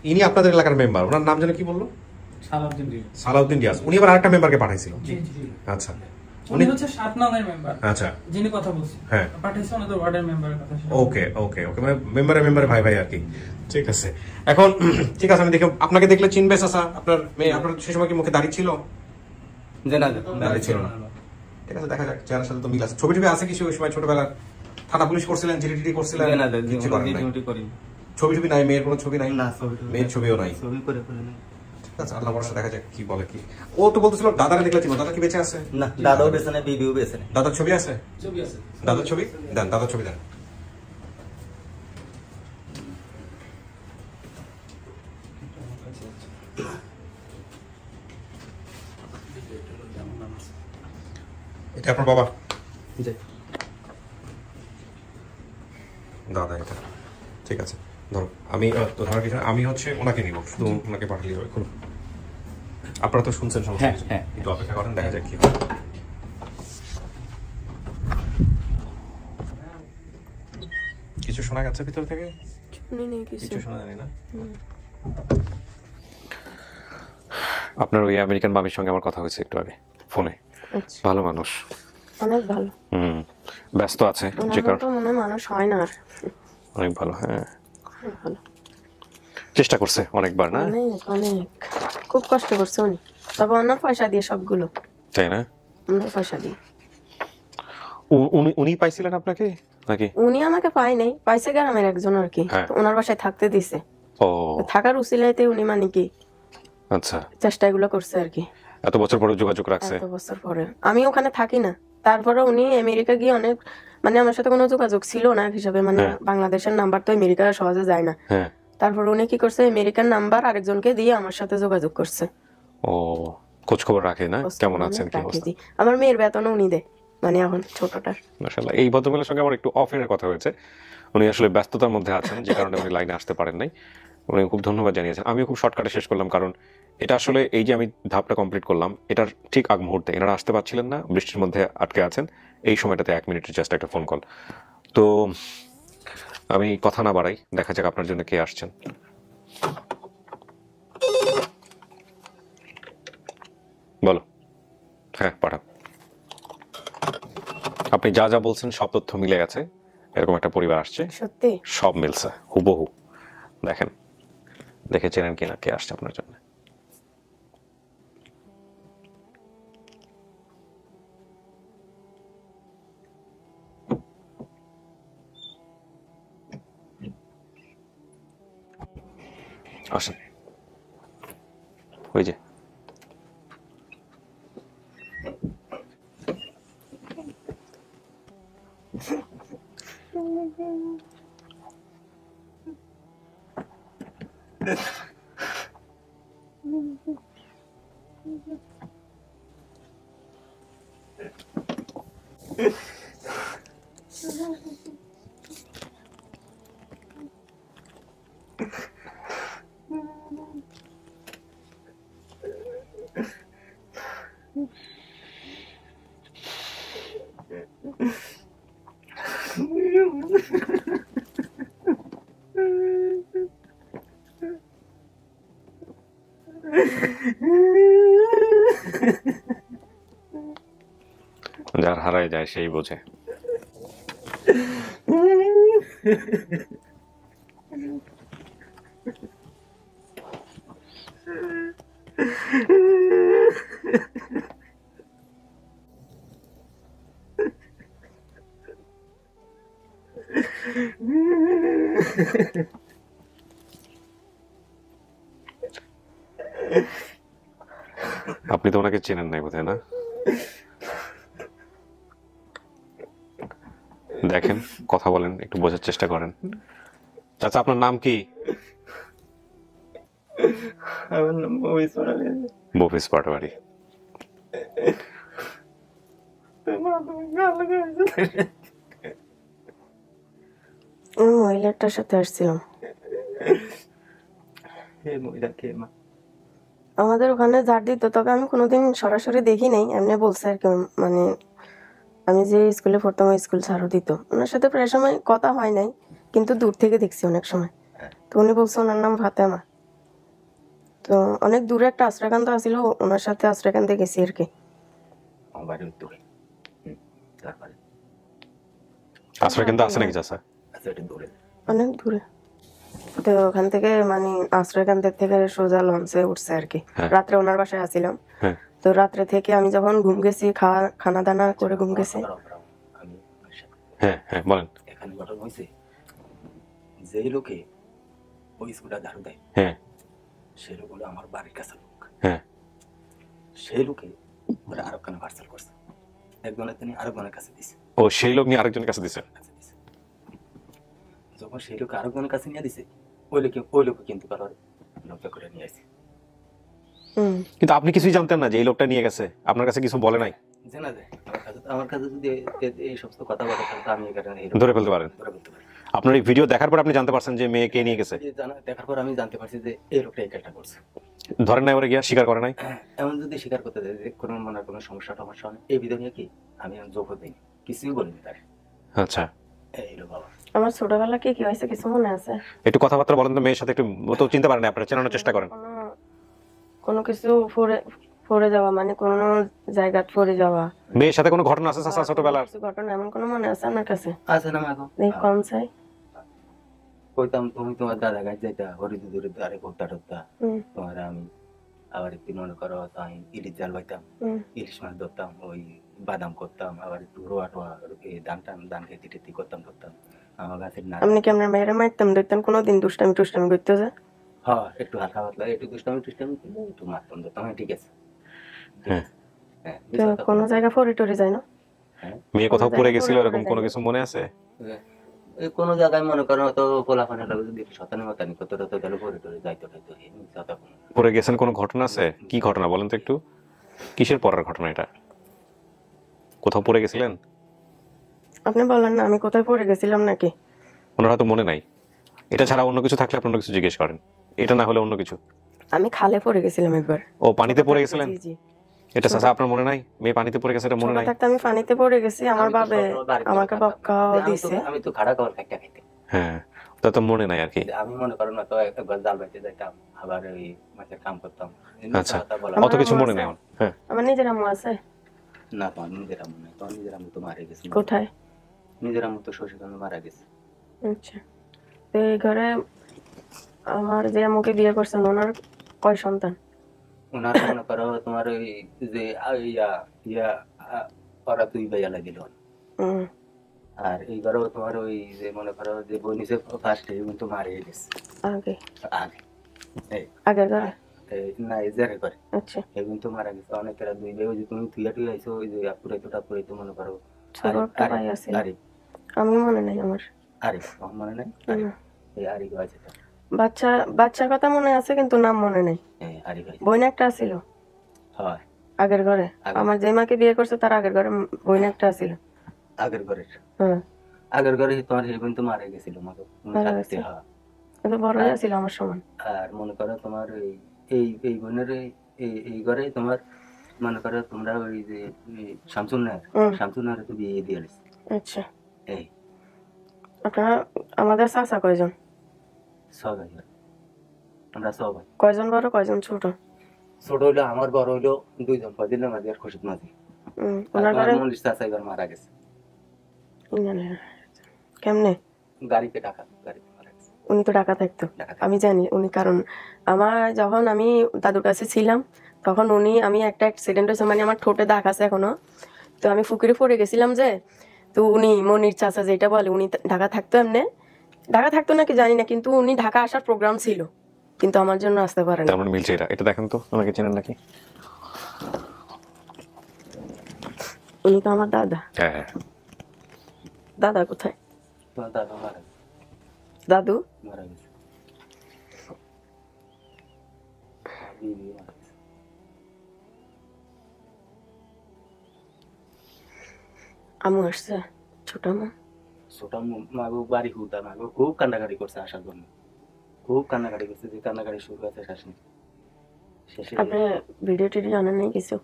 ইনি আপনাদের এলাকার মেম্বার, ওনার নাম যেন কি বললো? সালাউদ্দিন রিয়াজ। সালাউদ্দিন রিয়াজ। উনি আবার আরেকটা মেম্বারকে পাঠাইছিল? জি জি। আচ্ছা, উনি হচ্ছে 7 নংয়ের মেম্বার। আচ্ছা, যিনি কথা বলছেন। হ্যাঁ পাঠাইছে ওনাদের ওয়ার্ডের মেম্বারের কথা। ওকে ওকে ওকে, মানে মেম্বারে ভাই ভাই আর কি। ঠিক আছে, এখন ঠিক আছে, আমি দেখে আপনাকে দেখলে চিনবে চাচা? আপনার মেয়ে, আপনার সেই সময় কি মুখে দাড়ি ছিল? যে না দাড়ি ছিল না। ঠিক আছে, দেখা যাক, চেহারার সাথে তো মিল আছে। ছবি টবি আছে কিছু ওই সময় ছোটবেলার? থানা পুলিশ করছিলেন, জিডি করছিলেন? না কিছু করেন নাই? ডিউটি করি ছবি টবি নাই, মেয়ের কোনো ছবি নাই? না ছবি মেয়ের ছবিও নাই? ছবি করে নাই। ঠিক আছে, আল্লাহ ভরসা, দেখা যাক কি বলে। কি ও তো বলতেছিল দাদারে দেখলে চিনো, দাদা কি বেঁচে আছে? না দাদাও বেছে না, বিবিও বেছে না। দাদার ছবি আছে? ছবি আছে। দাদার ছবি দেন, দাদার ছবি দেন। এটা আপনার বাবা? জি। দাদা এটা, ঠিক আছে। ধরো আমি তো ধরার কিছু আমি হচ্ছে ওনাকে নিব, শুধু ওনাকে পাঠালেই হবে। খুলুন। আপনারা তো শুনছেন সমস্যা কিছু, একটু অপেক্ষা করেন, দেখা যাক কি হয়। কিছু শোনা যাচ্ছে ভিতর থেকে? কিছু শোনা যায় না। আপনার ওই আমেরিকান মামির সঙ্গে আমার কথা হয়েছে একটু আগে ফোনে। ভালো মানুষ, অনেক ভালো। ব্যস্ত আছে যে কারণে মনে মানুষ হয় না। অনেক ভালো, হ্যাঁ ভালো। চেষ্টা করছে অনেকবার, না? অনেক খুব কষ্ট করছে উনি, তবে অন্য পয়সা দিয়ে সবগুলো। তাই না? অন্য পয়সা দিয়ে। উনি পাইছিলেন আপনাকে নাকি? উনি আমাকে পায় নাই, পাইছে গ্রামের একজন আর কি, ওনার বাসায় থাকতে দিছে। ও, থাকার উসিলাইতে উনি মানে কি আচ্ছা চেষ্টা এগুলো করছে আর কি। এত বছর পরে যোগাযোগ রাখছে? এত বছর পরে। আমি ওখানে থাকি না, তারপরে উনি আমেরিকা গিয়ে অনেক, মানে আমার সাথে কোনো যোগাযোগ ছিল না হিসাবে, মানে বাংলাদেশের নাম্বার তো আমেরিকা সহজে যায় না। তারপর উনি কি করছে, আমেরিকান নাম্বার আরেকজনকে দিয়ে আমার সাথে যোগাযোগ করছে। ও খোঁজ খবর রাখে না, কেমন আছেন কি রাখি অবস্থা? দিই। আমার মেয়ের বেতনও উনি দেয়, মানে এখন ছোটটার। মাশাআল্লাহ। এই ভদ্রমহিলার সঙ্গে আমার একটু অফ এর কথা হয়েছে, উনি আসলে ব্যস্ততার মধ্যে আছেন যে কারণে উনি লাইনে আসতে পারেন নাই। উনি খুব ধন্যবাদ জানিয়েছেন। আমিও খুব শর্টকাটে শেষ করলাম, কারণ এটা আসলে এই যে আমি ধাপটা কমপ্লিট করলাম এটার ঠিক আগ মুহূর্তে এনারা আসতে পারছিলেন না, বৃষ্টির মধ্যে আটকে আছেন। এই সময়টাতে 1 মিনিটের জাস্ট একটা ফোন কল। তো আমি কথা না বাড়াই, দেখা যাক আপনার জন্য কে আসছেন। বলো। হ্যাঁ পাঠাও। আপনি যা যা বলছেন সব তথ্য মিলে গেছে। এরকম একটা পরিবার আসছে, সত্যি সব মিলছে হুবহু। দেখেন, দেখে চেনেন কিনা কে আসছে আপনার জন্য। আসেন, ওই যে যার হারায় যায় সেই বোঝে। আপনি তো ওনাকে চেনেন নাই বোধহয়, না? দেখেন, কথা বলেন, একটু বোঝার চেষ্টা করেন। চাচা আপনার নাম কি? আমার নাম ববিস পাটোয়ারি। ববিস পাটোয়ারি। মহিলাটার সাথে আসছিলাম। আমাদের ওখানে ঝাড় দিত, তবে আমি কোনোদিন সরাসরি দেখি নাই, এমনি বলছে আর কি। মানে আমি যে স্কুলে পড়তাম ওই স্কুল ছাড়ও দিত, ওনার সাথে প্রায় সময় কথা হয় নাই, কিন্তু দূর থেকে দেখছি অনেক সময়। তো উনি বলছে ওনার নাম ফাতেমা। তো অনেক দূরে একটা আশ্রয়কান্ত আছিল, ওনার সাথে আশ্রয়কান্তে গেছি আর কি। আশ্রয়কেন্দ্র আছে নাকি চাচা? অনেক দূরে। তো ওখান থেকে মানে আশ্রয়কান্তের থেকে সোজা লঞ্চে উঠছে আর কি। রাত্রে ওনার বাসায় আসছিলাম। তো রাত্রে থেকে আমি যখন ঘুম গেছি, খানা দানা করে ঘুম গেছি। হ্যাঁ হ্যাঁ বলেন। এখানে ঘটনা হয়েছে, যেই লোকে ওই স্কুলটা ঝাড়ু দেয়, হ্যাঁ সেই লোক হলো আমার বাড়ির কাছে লোক। হ্যাঁ সেই লোকে ওরা আরেকখানে পার্সেল করছে, একজনের তিনি আরেকজনের কাছে দিছে। ও সেই লোক নিয়ে আরেকজনের কাছে দিছে। যখন সেই লোক আরেকজনের কাছে নিয়ে দিছে, ওই লোক কিন্তু কারোর নকশা করে নিয়ে আসছে। কিন্তু আপনি কিছুই জানতেন না যে এই লোকটা নিয়ে গেছে? আপনার কাছে কিছু বলে নাই? জানা যায় আমার কাছে যদি এই সমস্ত কথা বলে তাহলে আমি ধরে ফেলতে পারেন। আপনার এই ভিডিও দেখার পর আপনি জানতে পারছেন যে মেয়ে কে নিয়ে গেছে? দেখার পর আমি জানতে পারছি যে এই লোকটা এই কাজটা করছে। ধরেন নাই ওরা গিয়া স্বীকার করে নাই? এমন যদি স্বীকার করতে দেয় যে কোনো মনে কোনো সমস্যা হয় এই ভিডিও নিয়ে কি আমি যোগ দিইনি, কিছুই বলিনি তার। আচ্ছা এইলো বাবা, আমার ছোটবেলা কি হয়েছে কিছু মনে আছে? একটু কথাবার্তা বলেন তো মেয়ের সাথে, একটু তো চিনতে পারেন না, আপনারা চেনানোর চেষ্টা করেন। কোনো কিছু পড়ে যাওয়া, মানে কোনো জায়গা পড়ে যাওয়া। মেয়ের সাথে কোনো ঘটনা আছে চাচা ছোটবেলার? ঘটনা এমন কোনো মনে আছে আমার কাছে? আছে না মাগো? এই কোন চাই কইতাম তুমি তোমার দাদা গাছ যাইতা হরিদুদুরে আরে ভোক্তা টোক্তা, তোমার আমি আবার একটু মনে করো তাই ইলিশ জাল বাইতাম, ইলিশ মাছ ধরতাম, ওই বাদাম করতাম, আবার একটু রোয়া টোয়া ধান খেতে টেতি করতাম ধরতাম আমার গাছের না। আপনি কি আপনার মেয়েরা মারতাম দেখতেন কোনোদিন দুষ্টামি টুষ্টামি করতে? যে হ্যাঁ একটু হালকা পাতলা একটু দুষ্টামি একটু মারতাম ধরতাম। ঠিক আছে, কোনো জায়গা ফরি টরি যায় না? মেয়ে কোথাও পড়ে গেছিল এরকম কোনো কিছু মনে আছে? এই কোনো জায়গায় মনে করেন হয়তো পোলাপানের লাগে যদি শতানি মতানি কত তাহলে পরে টরে যাইতো টাইতো পরে গেছেন কোনো ঘটনা আছে? কি ঘটনা বলেন তো একটু, কিসের পরের ঘটনা এটা? কোথাও পড়ে গেছিলেন? আপনি বলেন না আমি কোথায় পড়ে গেছিলাম নাকি? ওনার হয়তো মনে নাই। এটা ছাড়া অন্য কিছু থাকলে আপনি অন্য কিছু জিজ্ঞেস করেন, এটা না হলে অন্য কিছু। আমি খালে পড়ে গেছিলাম একবার। ও পানিতে পড়ে গেছিলেন? জি জি। এটা চাচা আপনার মনে নাই? মেয়ে পানিতে পড়ে গেছে এটা মনে নাই? থাকতে আমি পানিতে পড়ে গেছি, আমার বাবে আমাকে বকাও দিছে। আমি তো খাড়া খাবার খাইতে খাইতে হ্যাঁ, তা তো মনে নাই আর কি। আমি মনে করেন না তো একবার জাল বাইতে যাইতাম, আবার ওই মাছের কাম করতাম। আচ্ছা, অত কিছু মনে নেই আমার। হ্যাঁ, আমার নিজের আম্মু আছে না, তো নিজের আম্মু নাই, তো নিজের আম্মু তো মারা গেছে। কোথায়? নিজের আম্মু তো শ্বশুরবাড়ি মারা গেছে। আচ্ছা, তো এই ঘরে আমার যে আম্মুকে বিয়ে করছেন ওনার কয় সন্তান? ওনার মনে করো তোমার ওই যে ইয়া ইয়া ওরা 2 ভাইয়া লাগিল। আর এই ঘরে তোমার ওই যে মনে করো যে বই নিচে ফার্স্ট কিন্তু মারা গেছে আগে আগে আগের ঘরে না এই জায়গায় করে। আচ্ছা, এই কিন্তু মারা গেছে অনেকেরা 2 ভাই। ওই যে তুমি তুই আইছো ওই যে পুরাইতো মনে করো ছোট একটা ভাই আছে, আমি মনে নাই আমার। আরে মনে নাই? এই আরি আছে বাচ্চার কথা মনে আছে কিন্তু নাম মনে নাই। বোন একটা আছিল আগের ঘরে, আমার যে মাকে বিয়ে করছে তার আগের ঘরে বোন একটা আছিল। আগের ঘরে? হ্যাঁ, আগের ঘরে তোমার হেবন তো মারা গেছিল মাকে। হ্যাঁ, এটা বড়ই আছিল আমার সমান। আর মনে করো তোমার এই বোনের এই ঘরে তোমার মনে করো তোমরা ওই যে শামসুন্নার তো বিয়ে দিয়ে দিয়েছে। আচ্ছা, এই আপনারা আমাদের চাচা কয়জন? সবাই আমরা সবাই। কয়জন বড় কয়জন ছোট? ছোট হইলো আমার, বড় হইলো 2 জন, ফজিল মাঝি আর খুশিদ মাঝি। ওনার ঘরে মনির চাচা এবার মারা গেছে। কেমনে? গাড়িতে টাকা গাড়িতে মারা গেছে। উনি তো ঢাকা থাকতো, আমি জানি উনি, কারণ আমার যখন আমি দাদুর কাছে ছিলাম তখন আমি একটা অ্যাক্সিডেন্ট হয়েছে, মানে আমার ঠোঁটে দাগ আছে এখনো। তো আমি ফুকিরে পড়ে গেছিলাম যে, তো উনি মনির চাচা যেটা বলে উনি ঢাকা থাকতো, এমনি ঢাকা থাকতো নাকি জানি না, কিন্তু উনি ঢাকা আসার প্রোগ্রাম ছিল কিন্তু আমার জন্য আসতে পারেন। তেমন মিলছে এটা। এটা দেখেন তো, আমাকে চেনেন নাকি? উনি তো আমার দাদা। হ্যাঁ, দাদা কোথায়? দাদা মারা গেছে। দাদু মারা গেছে। আমু আসছে, ছোট আমু। ছোট মাগো বাড়ি হুদা মাগো খুব কান্নাকাটি করছে আসার জন্য, খুব কান্নাকাটি করছে। যে কান্নাকাটি শুরু হয়েছে শেষে। আপনি ভিডিও টিডিও জানেন নাই কিছু?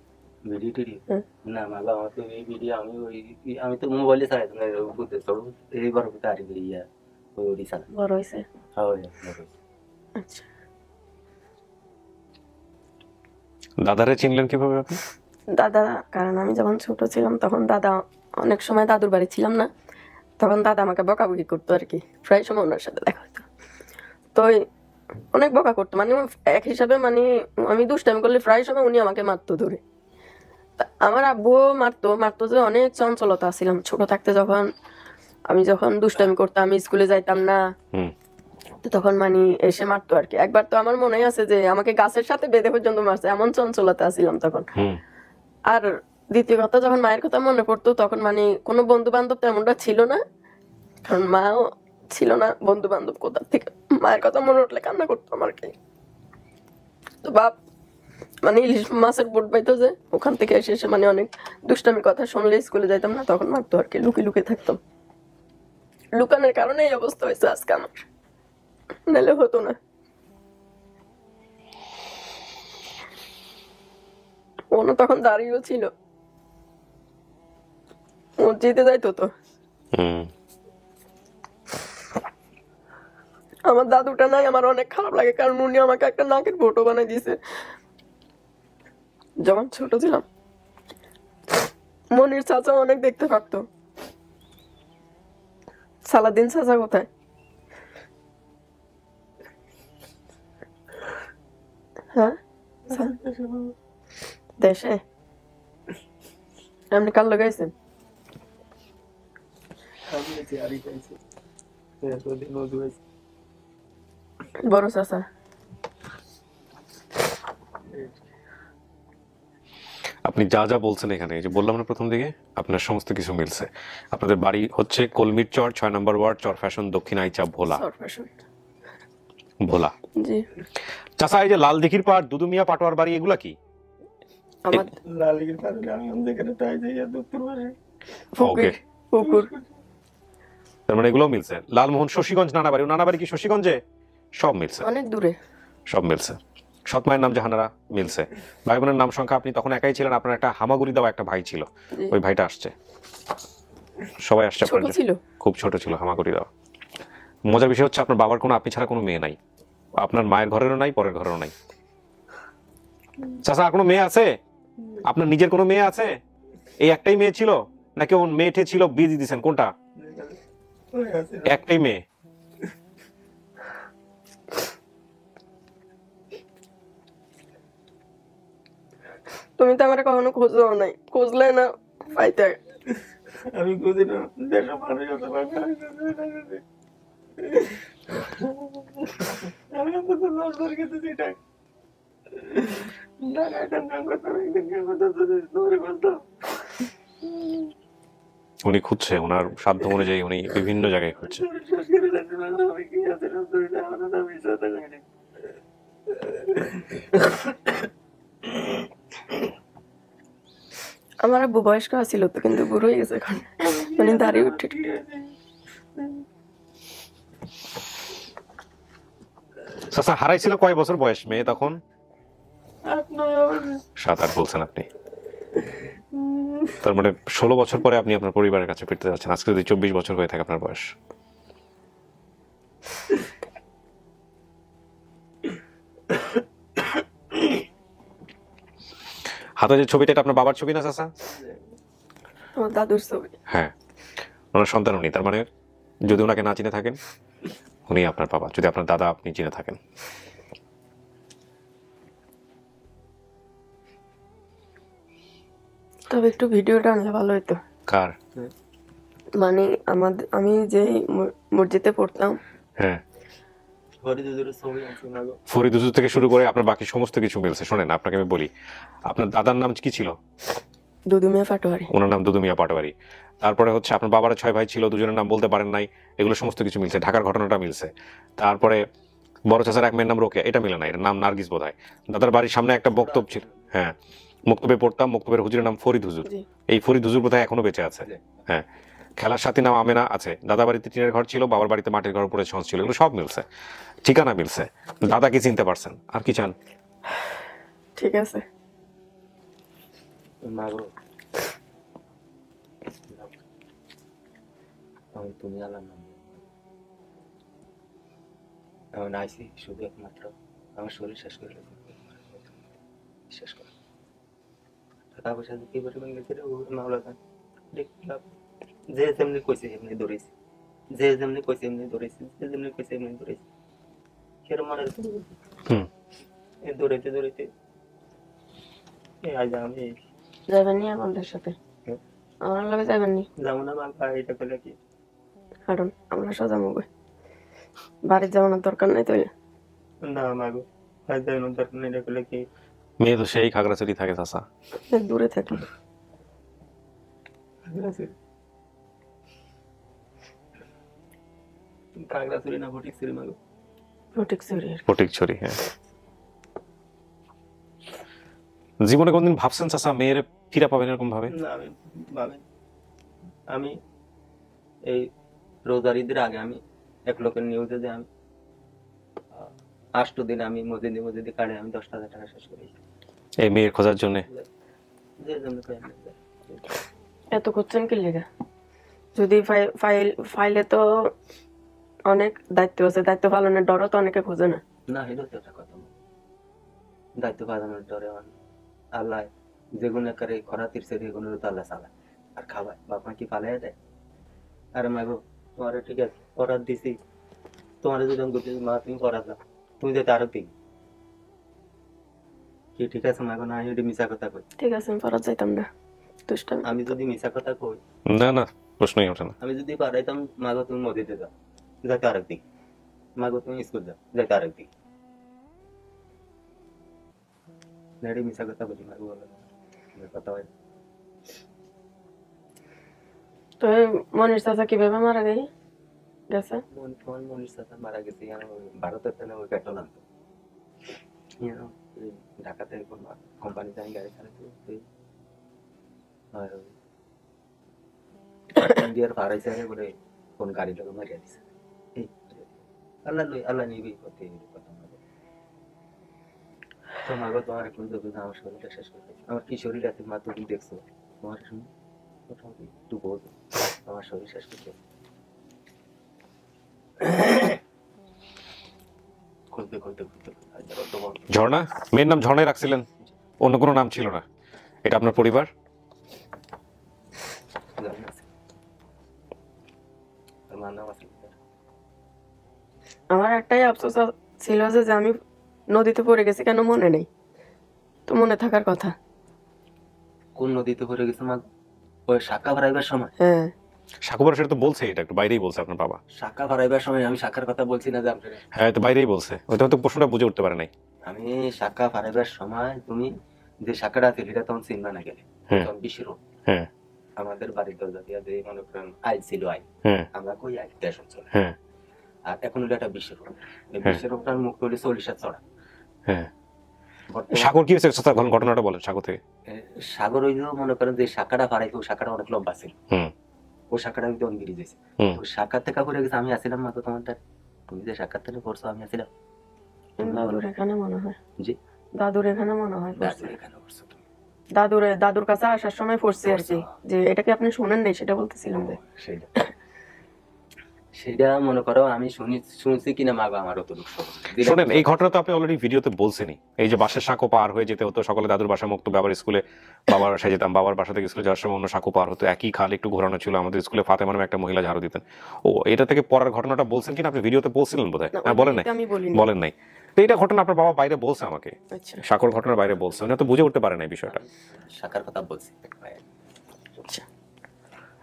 ভিডিও টিডিও না মাগো, আমার তো এই ভিডিও আমি তো মোবাইলে চালাই তোমার বুঝতে চলো এই বড় বুঝতে আরি ইয়া ওই ওডি চালাই। বড় হয়েছে? হ্যাঁ বড় হয়েছে। আচ্ছা, দাদারে চিনলেন কিভাবে আপনি? দাদা, কারণ আমি যখন ছোট ছিলাম তখন দাদা, অনেক সময় দাদুর বাড়ি ছিলাম না, তখন দাদা আমাকে বকাবকি করতো আর কি, প্রায় সময় ওনার সাথে দেখা হতো। তো অনেক বকা করতো, মানে এক হিসাবে, মানে আমি দুষ্টামি করলে প্রায় সময় উনি আমাকে মারতো ধরে। আমার আব্বুও মারতো যে অনেক চঞ্চলতা ছিলাম ছোট থাকতে। যখন দুষ্টামি করতাম, আমি স্কুলে যাইতাম না, তো তখন মানে এসে মারতো আর কি। একবার তো আমার মনে আছে যে আমাকে গাছের সাথে বেঁধে পর্যন্ত মারছে, এমন চঞ্চলতা ছিলাম তখন। আর দ্বিতীয় কথা, যখন মায়ের কথা মনে পড়তো তখন মানে কোনো বন্ধু বান্ধব তেমনটা ছিল না, কারণ মাও ছিল না, বন্ধু বান্ধব কোথা থেকে। মায়ের কথা মনে উঠলে কান্না করতো আমার কি। তো বাপ মানে ইলিশ মাছের বোট পাইতো যে, ওখান থেকে এসে মানে অনেক দুষ্টামি কথা শুনলে স্কুলে যাইতাম না, তখন মারতো আর কি। লুকিয়ে লুকিয়ে থাকতাম, লুকানোর কারণে এই অবস্থা হয়েছে আজকে আমার, নাহলে হতো না। ওনো তখন দাঁড়িয়েও ছিল, মসজিদে যাইতো তো। আমার দাদুটা নাই, আমার অনেক খারাপ লাগে, কারণ উনি আমাকে একটা নাকের ফটো বানাই দিয়েছে যখন ছোট ছিলাম। মনির চাচা অনেক দেখতে পারতো। সালাদিন চাচা কোথায়? হ্যাঁ, দেশে। আপনি কাল লাগাইছেন? বড় চাচা আপনি আপনি যা যা বলছেন এখানে, এই যে বললাম না প্রথম দিকে, আপনার সমস্ত কিছু মিলছে। আপনাদের বাড়ি হচ্ছে কলমির চর 6 নম্বর ওয়ার্ড, চর ফ্যাশন, দক্ষিণ আইচা, ভোলা। ভোলা। জি। চাচা এই যে লাল দিঘির পাড়, দুদুমিয়া পাটোয়ার বাড়ি, এগুলা কি? আমার লালিগির পারে আমি যেখানে তাই যাই দুপুর বারে ওকে, পুকুর। তার মানে এগুলো মিলছে। লালমোহন, শশীগঞ্জ, নানাবাড়ি। নানাবাড়ি কি শশীগঞ্জে? সব মিলছে, অনেক দূরে। সব মিলছে। সৎ মায়ের নাম জাহানারা, মিলছে। ভাই বোনের নাম সংখ্যা, আপনি তখন একাই ছিলেন, আপনার একটা হামাগুড়ি দেওয়া একটা ভাই ছিল, ওই ভাইটা আসছে, সবাই আসছে আপনার ছিল, খুব ছোট ছিল, হামাগুড়ি দেওয়া। মজার বিষয় হচ্ছে আপনার বাবার কোনো আপনি ছাড়া কোনো মেয়ে নাই, আপনার মায়ের ঘরেরও নাই, পরের ঘরেরও নাই। চাচা আর কোনো মেয়ে আছে? আপনার নিজের কোনো মেয়ে আছে? এই একটাই মেয়ে ছিল নাকি ওর মেয়েটে ছিল, বিয়ে দিয়ে দিয়েছেন? কোনটা? একটাই মেয়ে। তুমি তো আমার কখনো খোঁজও নাই, খুঁজলে না পাইতে। আমি খুঁজি না, দেশে মানুষ আছে আমি অন্তত দরকার কিন্তু সেটা উনি খুঁজছে, ওনার সাধ্য অনুযায়ী উনি বিভিন্ন জায়গায় খুঁজছে। আমার আব্বু বয়স্ক ছিল তো, কিন্তু বুড়ো হয়ে গেছে এখন, মানে দাঁড়িয়ে উঠে। চাচা হারাইছিল কয় বছর বয়স মেয়ে তখন? 7-8 বলছেন আপনি। তার মানে 16 বছর পরে আপনি আপনার পরিবারের কাছে ফিরতে যাচ্ছেন। আজকে যদি 24 বছর হয়ে থাকে আপনার বয়স। হাতে যে ছবিটা, এটা আপনার বাবার ছবি না চাচা? আমার দাদুর ছবি। হ্যাঁ, ওনার সন্তান উনি। তার মানে যদি ওনাকে না চিনে থাকেন, উনি আপনার বাবা। যদি আপনার দাদা আপনি চিনে থাকেন। তবে একটু ভিডিওটা আনলে ভালো হতো। কার? মানে আমি যে মসজিদে পড়তাম, হ্যাঁ, ছবি ফরিদ হুজুর থেকে শুরু করে আপনার বাকি সমস্ত কিছু মিলছে। শোনেন, আপনাকে আমি বলি, আপনার দাদার নাম কি ছিল? দুদুমিয়া পাটোয়ারি। ওনার নাম দুদুমিয়া পাটোয়ারি। তারপরে হচ্ছে আপনার বাবার 6 ভাই ছিল, দুজনের নাম বলতে পারেন নাই, এগুলো সমস্ত কিছু মিলছে। ঢাকার ঘটনাটা মিলছে। তারপরে বড় চাচার এক মেয়ের নাম রোকেয়া, এটা মিলে না, এর নাম নার্গিস বোধহয়। দাদার বাড়ির সামনে একটা বক্তব্য ছিল, হ্যাঁ, বক্তব্যে পড়তাম, বক্তব্যের হুজুরের নাম ফরিদ হুজুর। এই ফরিদ হুজুর বোধহয় এখনো বেঁচে আছে। হ্যাঁ, খেলার সাথী নাম আমেনা আছে। দাদা বাড়িতে টিনের ঘর ছিল, বাবার বাড়িতে মাটির ঘর উপরে ছন ছিল। এগুলো সব মিলছে, ঠিকানা মিলছে, দাদাকে চিনতে পারছেন। আর কি চান? ঠিক আছে। তুমি আল্লাহর নাম আমি আইসি শুধু একমাত্র আমার শরীর শেষ করে শেষ করে টাকা পয়সা কি পরিমাণ গেছে মামলা দেখলাম। যে যেমনি কইছে এমনি দৌড়েছি, যে যেমনি কইছে এমনি দৌড়েছি, যে যেমনি কইছে এমনি দৌড়েছি। সেরকম মনে দৌড়াইতে দৌড়াইতে আজ আমি যাবেন নি আমাদের সাথে? আমার লগে যাবেন নি? যাবো না মাল পাই, এটা করলে কি কারণ আমরা সোজা মুগো বাড়ি যাওয়ানোর দরকার নাই। তো না মাগো, আজ যাওয়ানোর দরকার নেই, এটা করলে কি মেয়ে তো সেই খাগড়াছড়ি থাকে চাচা, দূরে থাকি। খাগড়াছড়ি না ফটিকছড়ি মাগো? ফটিকছড়ি। হ্যাঁ, জীবনে কোনদিন ভাবছেন চাচা মেয়ের ফিরা পাবেন এরকম ভাবে? না, আমি ভাবেন আমি এই রোজার ঈদের আগে আমি এক লোকের নিউজে যে আমি 8 দিন আমি মসজিদে কাটে আমি 10,000 টাকা শেষ করি এই মেয়ের খোঁজার জন্য। এত করছেন কি লেগে? যদি ফাইলে তো অনেক দায়িত্ব আছে, দায়িত্ব পালনের ডরও তো অনেকে খোঁজে না। না, এটা তো একটা কথা, দায়িত্ব পালনের ডরে আল্লাহ যেগুলো করে খরাতির সে যেগুলো তো আল্লাহ চালায় আর খাবায়। বাপ মা কি পালাই দেয়? আরে মাগো, তোমার ঠিক আছে পড়ার দিছি, তোমার যদি আমি বলছি মা তুমি পড়া দাও, তুমি যেতে আরো দিন কি ঠিক আছে মাগো? না, আমি মিশা কথা কই। ঠিক আছে, আমি পড়া যাইতাম না। আমি যদি মিশা কথা কই, না না, প্রশ্নই ওঠে না। আমি যদি পারাইতাম মাগো তুমি মসজিদে যাও, যাতে আরেক দিক, মাগো তুমি স্কুল যাও, যাতে আরেক দিক। মিশা কথা বলি মাগো, বলো কথা হয়। তো মনির চাচা কিভাবে মারা গেছে? মনির চাচা মারা গেছে ভারতের তেনে ওই পেট্রোল আনতো, ঢাকাতে কোন কোম্পানি জানি গাড়ি চালাতো, ইন্ডিয়ার ফারাইছে বলে কোন গাড়ি লোক মারিয়া দিছে। আল্লাহ নিবি করতে কথা তোমার তোমার এখন দেবে না, আমার শরীরটা শেষ করে দিয়েছে। আমার কি শরীর আছে মা, তুমি দেখছো তোমার শুনে মোটামুটি একটু বোঝ, আমার শরীর শেষ করতে খুলতে খুলতে খুলতে ঝর্ণা, মেয়ের নাম ঝর্ণাই রাখছিলেন, অন্য কোনো নাম ছিল না? এটা আপনার পরিবার? আমার একটাই আফসোস ছিল যে আমি নদীতে পড়ে গেছি, কেন মনে নেই? তো মনে থাকার কথা। কোন নদীতে পড়ে গেছে মা? ওই শাখা ভরাইবার সময়? হ্যাঁ, শাখা ভরা, সেটা তো বলছে, এটা একটু বাইরেই বলছে আপনার বাবা। শাখা ভরাইবার সময়? আমি শাখার কথা বলছি না যে আপনার। হ্যাঁ, তো বাইরেই বলছে, ওইটা হয়তো প্রশ্নটা বুঝে উঠতে পারে নাই। আমি শাখা ভরাইবার সময় তুমি যে শাখাটা আছে সেটা তখন চিনবা না গেলে, তখন বিশ্বের আমাদের বাড়ির দরজা দিয়া যে মনে করেন আইল ছিল, আইল আমরা কই আইল দেশ অঞ্চলে, আর এখন হলো একটা বিশ্বের রোড। বিশ্বের রোডটার মুখ হলো 40 চড়া। সাগর কি হয়েছে ঘটনাটা বলেন। সাগর থেকে সাগর হইলো মনে করেন যে শাখাটা ফারাইছে, ও শাখাটা অনেক লম্বা ছিল, ও শাখাটা আমি তখন গিরি যাইছে, ওই শাখা থেকে পড়ে গেছে। আমি আসছিলাম মাত্র তোমারটা, তুমি যে শাখা থেকে পড়ছো আমি আসছিলাম দাদুর এখানে মনে হয়। জি, দাদুর এখানে মনে হয় দাদুর এখানে পড়ছো তুমি। দাদুর কাছে আসার সময় পড়ছি আর কি, যে এটা কি আপনি শুনেন নাই সেটা বলতেছিলাম। যে সেটা মনে করো আমি শুনছি কিনা মা আমার অতটুকু শোনেন। এই ঘটনা তো আপনি অলরেডি ভিডিওতে বলছেনই, এই যে বাসের সাঁকো পার হয়ে যেতে হতো সকালে দাদুর বাসা মুক্ত, বাবার স্কুলে বাবার বাসায় যেতাম, বাবার বাসা থেকে স্কুলে যাওয়ার সময় অন্য সাঁকো পার হতো, একই খাল একটু ঘোরানো ছিল। আমাদের স্কুলে ফাতেমা নামে একটা মহিলা ঝাড়ু দিতেন। ও, এটা থেকে পড়ার ঘটনাটা বলছেন কিনা আপনি ভিডিওতে বলছিলেন বোধহয়? হ্যাঁ, বলেন নাই? বলেন নাই। তো এইটা ঘটনা আপনার বাবা বাইরে বলছে আমাকে, সাঁকোর ঘটনার বাইরে বলছে, উনি তো বুঝে উঠতে পারে না এই বিষয়টা। শাখার কথা বলছি।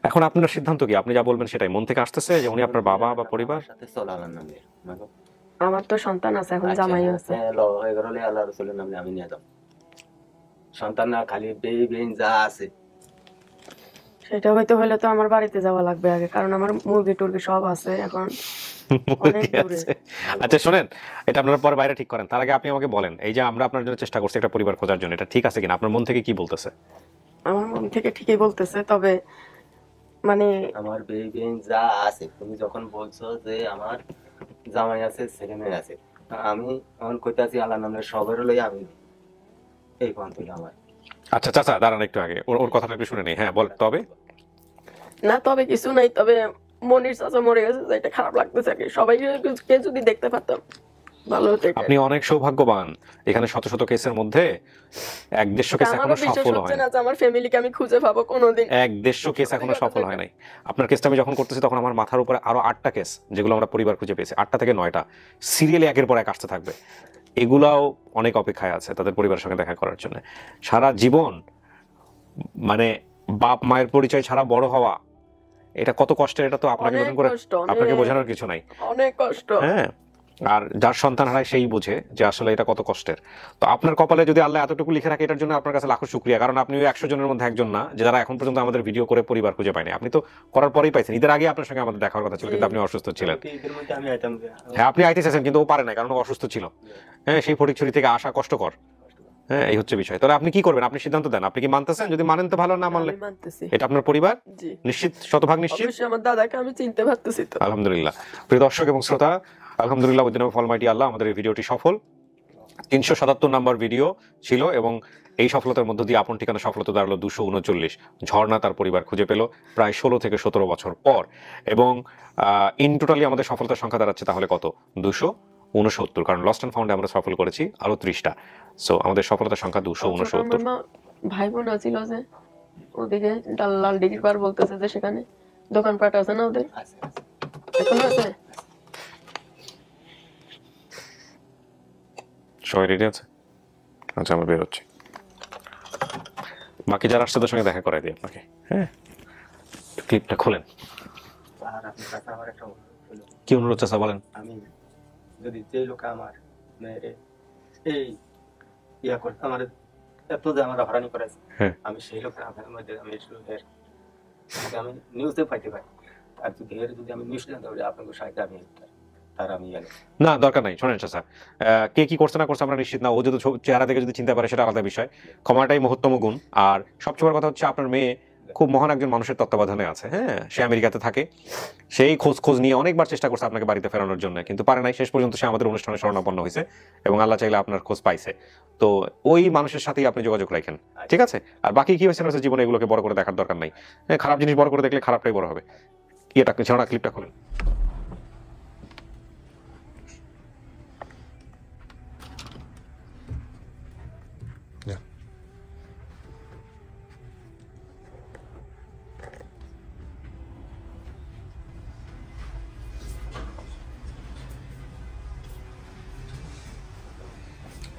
এখন আপনার সিদ্ধান্ত কি? আপনি যা বলবেন সেটাই মন থেকে আসতেছে যে উনি আপনার বাবা বা পরিবার? আমার তো সন্তান আছে, এখন জামাই আছে। আল্লাহ রাসূলের নামে আমি নিয়ে যাব। সন্তান না, খালি বেইন যা আছে সেটা হইতে হলে তো আমার বাড়িতে যাওয়া লাগবে আগে, কারণ আমার মুরগি টুরগি সব আছে এখন অনেক দূরে। আচ্ছা শোনেন, এটা আপনারা পরে বাইরে ঠিক করেন, তার আগে আপনি আমাকে বলেন, এই যে আমরা আপনার জন্য চেষ্টা করছি একটা পরিবার খোঁজার জন্য, এটা ঠিক আছে কিনা? আপনার মন থেকে কি বলতেছে? আমার মন থেকে ঠিকই বলতেছে, তবে মানে আমার বেইন যা আছে, তুমি যখন বলছো যে আমার জামাই আছে, ছেলে মেয়ে আছে, আমি এখন কইতে আছি আল্লাহর নামে সবার লই আমি এই পর্যন্ত আমার। আচ্ছা চাচা দাঁড়ান একটু, আগে ওর কথাটা একটু শুনে নেই। হ্যাঁ বল। তবে না, তবে কিছু নাই, তবে মনির চাচা মরে গেছে, এটা খারাপ লাগতেছে। সবাইকে যদি দেখতে পারতাম ভালো হতো। আপনি অনেক সৌভাগ্যবান, এখানে শত শত কেসের মধ্যে 100 কেস এখনো সফল হয় না। আমার ফ্যামিলিকে আমি খুঁজে পাবো কোনোদিন? 100 কেস এখনো সফল হয় নাই। আপনার কেসটা আমি যখন করতেছি তখন আমার মাথার উপরে আরো 8টা কেস, যেগুলো আমরা পরিবার খুঁজে পেয়েছি, 8টা থেকে 9টা সিরিয়ালি একের পর এক আসতে থাকবে। এগুলাও অনেক অপেক্ষায় আছে তাদের পরিবারের সঙ্গে দেখা করার জন্য। সারা জীবন মানে বাপ মায়ের পরিচয় ছাড়া বড় হওয়া, এটা কত কষ্টের, এটা তো আপনাকে আপনাকে বোঝানোর কিছু নাই। অনেক কষ্ট। হ্যাঁ, আর যার সন্তান হারায় সেই বুঝে যে আসলে এটা কত কষ্টের। তো আপনার কপালে যদি আল্লাহ এতটুকু লিখে রাখে, এটার জন্য আপনার কাছে লাখো শুকরিয়া, কারণ আপনি ওই 100 জনের মধ্যে একজন না যারা এখন পর্যন্ত আমাদের ভিডিও করে পরিবার খুঁজে পায়নি। আপনি তো করার পরেই পাইছেন, ঈদের আগে আপনার সঙ্গে আমাদের দেখার কথা ছিল, কিন্তু আপনি অসুস্থ ছিলেন। হ্যাঁ, আপনি আইতে চাইছেন কিন্তু ও পারে না, কারণ ও অসুস্থ ছিল। হ্যাঁ, সেই ফটিকছড়ি থেকে আসা কষ্টকর। হ্যাঁ, এই হচ্ছে বিষয়। তাহলে আপনি কি করবেন? আপনি সিদ্ধান্ত দেন, আপনি কি মানতেছেন? যদি মানেন তো ভালো, না মানলে এটা আপনার পরিবার নিশ্চিত, শতভাগ নিশ্চিত। আমার দাদাকে আমি চিনতে পারতেছি তো। আলহামদুলিল্লাহ। প্রিয় দর্শক এবং শ্রোতা, আলহামদুলিল্লাহ with the name of almighty Allah আমাদের এই ভিডিওটি সফল। 377 নম্বর ভিডিও ছিল এবং এই সফলতার মধ্য দিয়ে আপন ঠিকানা সফলতা দাঁড়ালো 239। ঝর্ণা তার পরিবার খুঁজে পেল প্রায় 16 থেকে 17 বছর পর, এবং ইন টোটালি আমাদের সফলতার সংখ্যা দাঁড়াচ্ছে তাহলে কত? 269, কারণ লস্ট অ্যান্ড ফাউন্ডে আমরা সফল করেছি আরো 30টা। সো আমাদের সফলতার সংখ্যা 269। ভাই বোন আছিল যে ওদিকে লাল ডিগির পার বলতেছে যে সেখানে দোকানপাট আছে না ওদের? এখন আছে। সবাই রেডি আছে? আচ্ছা, আমরা বের হচ্ছি। বাকি যারা আসছে তাদের সঙ্গে দেখা করাই দিই আপনাকে। হ্যাঁ, ক্লিপটা খোলেন। কি অনুরোধ চাচা বলেন? আমি যদি যে লোক আমার এই ইয়া করতে আমার এত যে আমার হরানি করেছে হ্যাঁ। আমি সেই লোকের আপনার মধ্যে আমি আমি নিউজে পাইতে পারি আর যদি এর যদি আমি নিউজ জানতে পারি আপনাকে সাহায্য আমি তার আমি না দরকার নাই। শোনেন চাচা, কে কি করছে না করছে আমরা নিশ্চিত না। ও যদি চেহারা দেখে যদি চিনতে পারে সেটা আলাদা বিষয়। ক্ষমাটাই মহত্তম গুণ। আর সবচেয়ে বড় কথা হচ্ছে আপনার মেয়ে খুব মহান একজন মানুষের তত্ত্বাবধানে আছে। হ্যাঁ, সে আমেরিকাতে থাকে, সেই খোঁজ নিয়ে অনেকবার চেষ্টা করছে আপনাকে বাড়িতে ফেরানোর জন্য, কিন্তু পারে নাই। শেষ পর্যন্ত সে আমাদের অনুষ্ঠানে শরণাপন্ন হয়েছে এবং আল্লাহ চাইলে আপনার খোঁজ পাইছে। তো ওই মানুষের সাথেই আপনি যোগাযোগ রাখেন, ঠিক আছে? আর বাকি কি হয়েছে না হয়েছে জীবনে এগুলোকে বড় করে দেখার দরকার নাই। খারাপ জিনিস বড় করে দেখলে খারাপটাই বড় হবে। এটা ছেড়া ক্লিপটা খুলেন।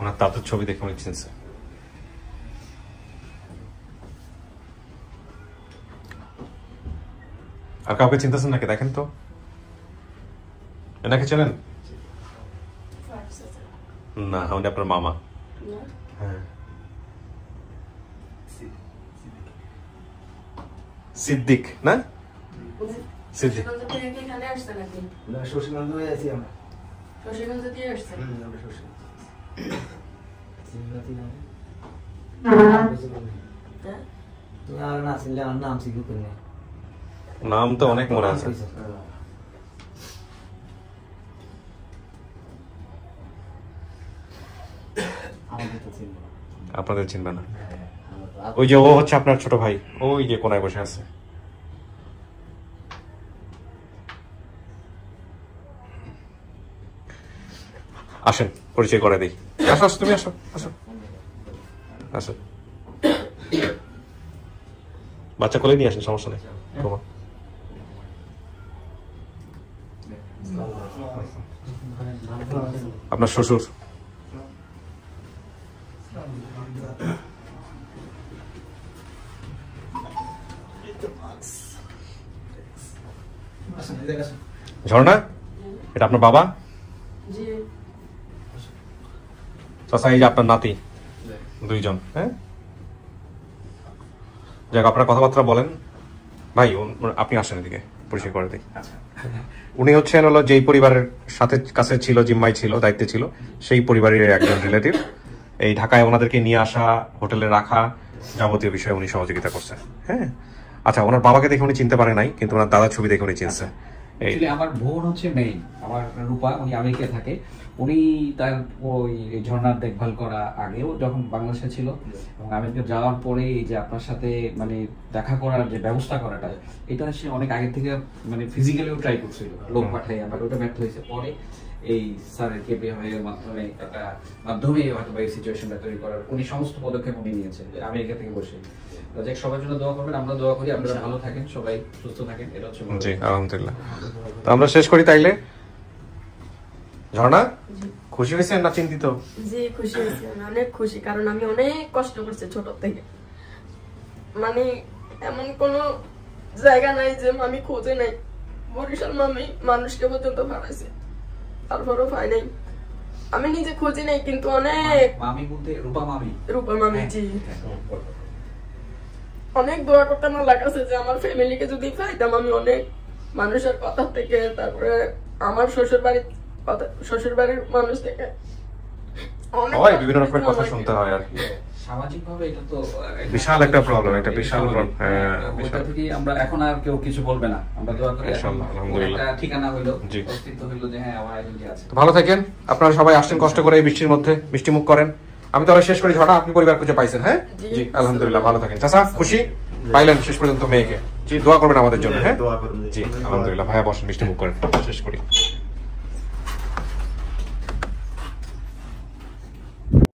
ওনার দাদুর ছবি দেখে উনি চিনছে। আর কাউকে চিনতেছেন নাকি দেখেন তো, এনাকে চেনেন? না, উনি আপনার মামা। হ্যাঁ, সিদ্দিক না? সিদ্দিক শশীগঞ্জ হয়ে আছি আমরা। শশীগঞ্জ দিয়ে আসছে। নাম তো অনেক মনে আছে। আপনাদের চিনবে না। ওই যে ও হচ্ছে আপনার ছোট ভাই, ওই যে কোনায় বসে আছে। আসেন পরিচয় করে দিই। আসো আসো, তুমি আসো আসো আসো। বাচ্চা কোলে নিয়ে আসেন, সমস্যা নেই। আপনার শ্বশুর। ঝর্ণা, এটা আপনার বাবা? চাচা, এই যে আপনার নাতি, দুইজন। হ্যাঁ, যাক আপনার কথাবার্তা বলেন। ভাই আপনি আসেন এদিকে, পরিচয় করে দিই। উনি হচ্ছেন হলো যেই পরিবারের সাথে কাছে ছিল, জিম্মাই ছিল, দায়িত্বে ছিল, সেই পরিবারের একজন রিলেটিভ। এই ঢাকায় ওনাদেরকে নিয়ে আসা, হোটেলে রাখা, যাবতীয় বিষয়ে উনি সহযোগিতা করছেন। হ্যাঁ, আচ্ছা, ওনার বাবাকে দেখে উনি চিনতে পারে নাই, কিন্তু ওনার দাদার ছবি দেখে উনি চিনছে। আমার বোন হচ্ছে মেইন, আমার রূপা, উনি আমেরিকায় থাকে। উনি তার ওই ঝর্ণার দেখভাল করা আগেও যখন বাংলাদেশে ছিল এবং আমেরিকা যাওয়ার পরে এই যে আপনার সাথে মানে দেখা করার যে ব্যবস্থা করাটা, এটা সে অনেক আগে থেকে মানে ফিজিক্যালিও ট্রাই করছিল, লোক পাঠাই, আবার ওটা ব্যর্থ হয়েছে। পরে এই স্যারের কেবিএর মাধ্যমে একটা মাধ্যমে হয়তো এই সিচুয়েশনটা তৈরি করার উনি সমস্ত পদক্ষেপ উনি নিয়েছেন আমেরিকা থেকে বসে। যাক, সবার জন্য দোয়া করবেন, আমরা দোয়া করি আপনারা ভালো থাকেন, সবাই সুস্থ থাকেন। এটা হচ্ছে জি, আলহামদুলিল্লাহ। তো আমরা শেষ করি তাইলে। ঝর্ণা, খুশি হয়েছেন না চিন্তিত? জি, খুশি হয়েছি, অনেক খুশি, কারণ আমি অনেক কষ্ট করছি ছোট থেকে। মানে এমন কোন জায়গা নাই যে আমি খোঁজে নাই। বরিশাল মামি মানুষকে পর্যন্ত ভাড়াইছে, তারপরও পাই নাই। আমি নিজে খুঁজি নাই, কিন্তু অনেক মামি বলতে রূপা মামি। রূপা মামি, জি। অনেক দোয়া করতে আমার লাগাছে যে আমার ফ্যামিলিকে যদি পাইতাম, আমি অনেক মানুষের কথা থেকে, তারপরে আমার শ্বশুর বাড়ির মানুষ থেকে বিভিন্ন রকমের কথা শুনতে হয় আর কি। সামাজিকভাবে এটা তো বিশাল একটা প্রবলেম, একটা বিশাল প্রবলেম। ওটা থেকে আমরা এখন আর কেউ কিছু বলবে না, আমরা দোয়া করি ইনশাআল্লাহ। আলহামদুলিল্লাহ, একটা ঠিকানা হইলো, অস্তিত্ব হইলো যে হ্যাঁ আমার আইডেন্টি আছে। ভালো থাকেন আপনারা সবাই, আসছেন কষ্ট করে এই বৃষ্টির মধ্যে, মিষ্টি মুখ করেন। আমি তাহলে শেষ করি। ঝর্ণা, আপনি পরিবার খুঁজে পাইছেন? হ্যাঁ, জি, আলহামদুলিল্লাহ, ভালো থাকেন। চাচা, খুশি পাইলেন শেষ পর্যন্ত মেয়েকে? জি, দোয়া করবেন আমাদের জন্য। হ্যাঁ, জি, আলহামদুলিল্লাহ। ভাইয়া বসেন, মিষ্টি মুখ করেন, শেষ করি।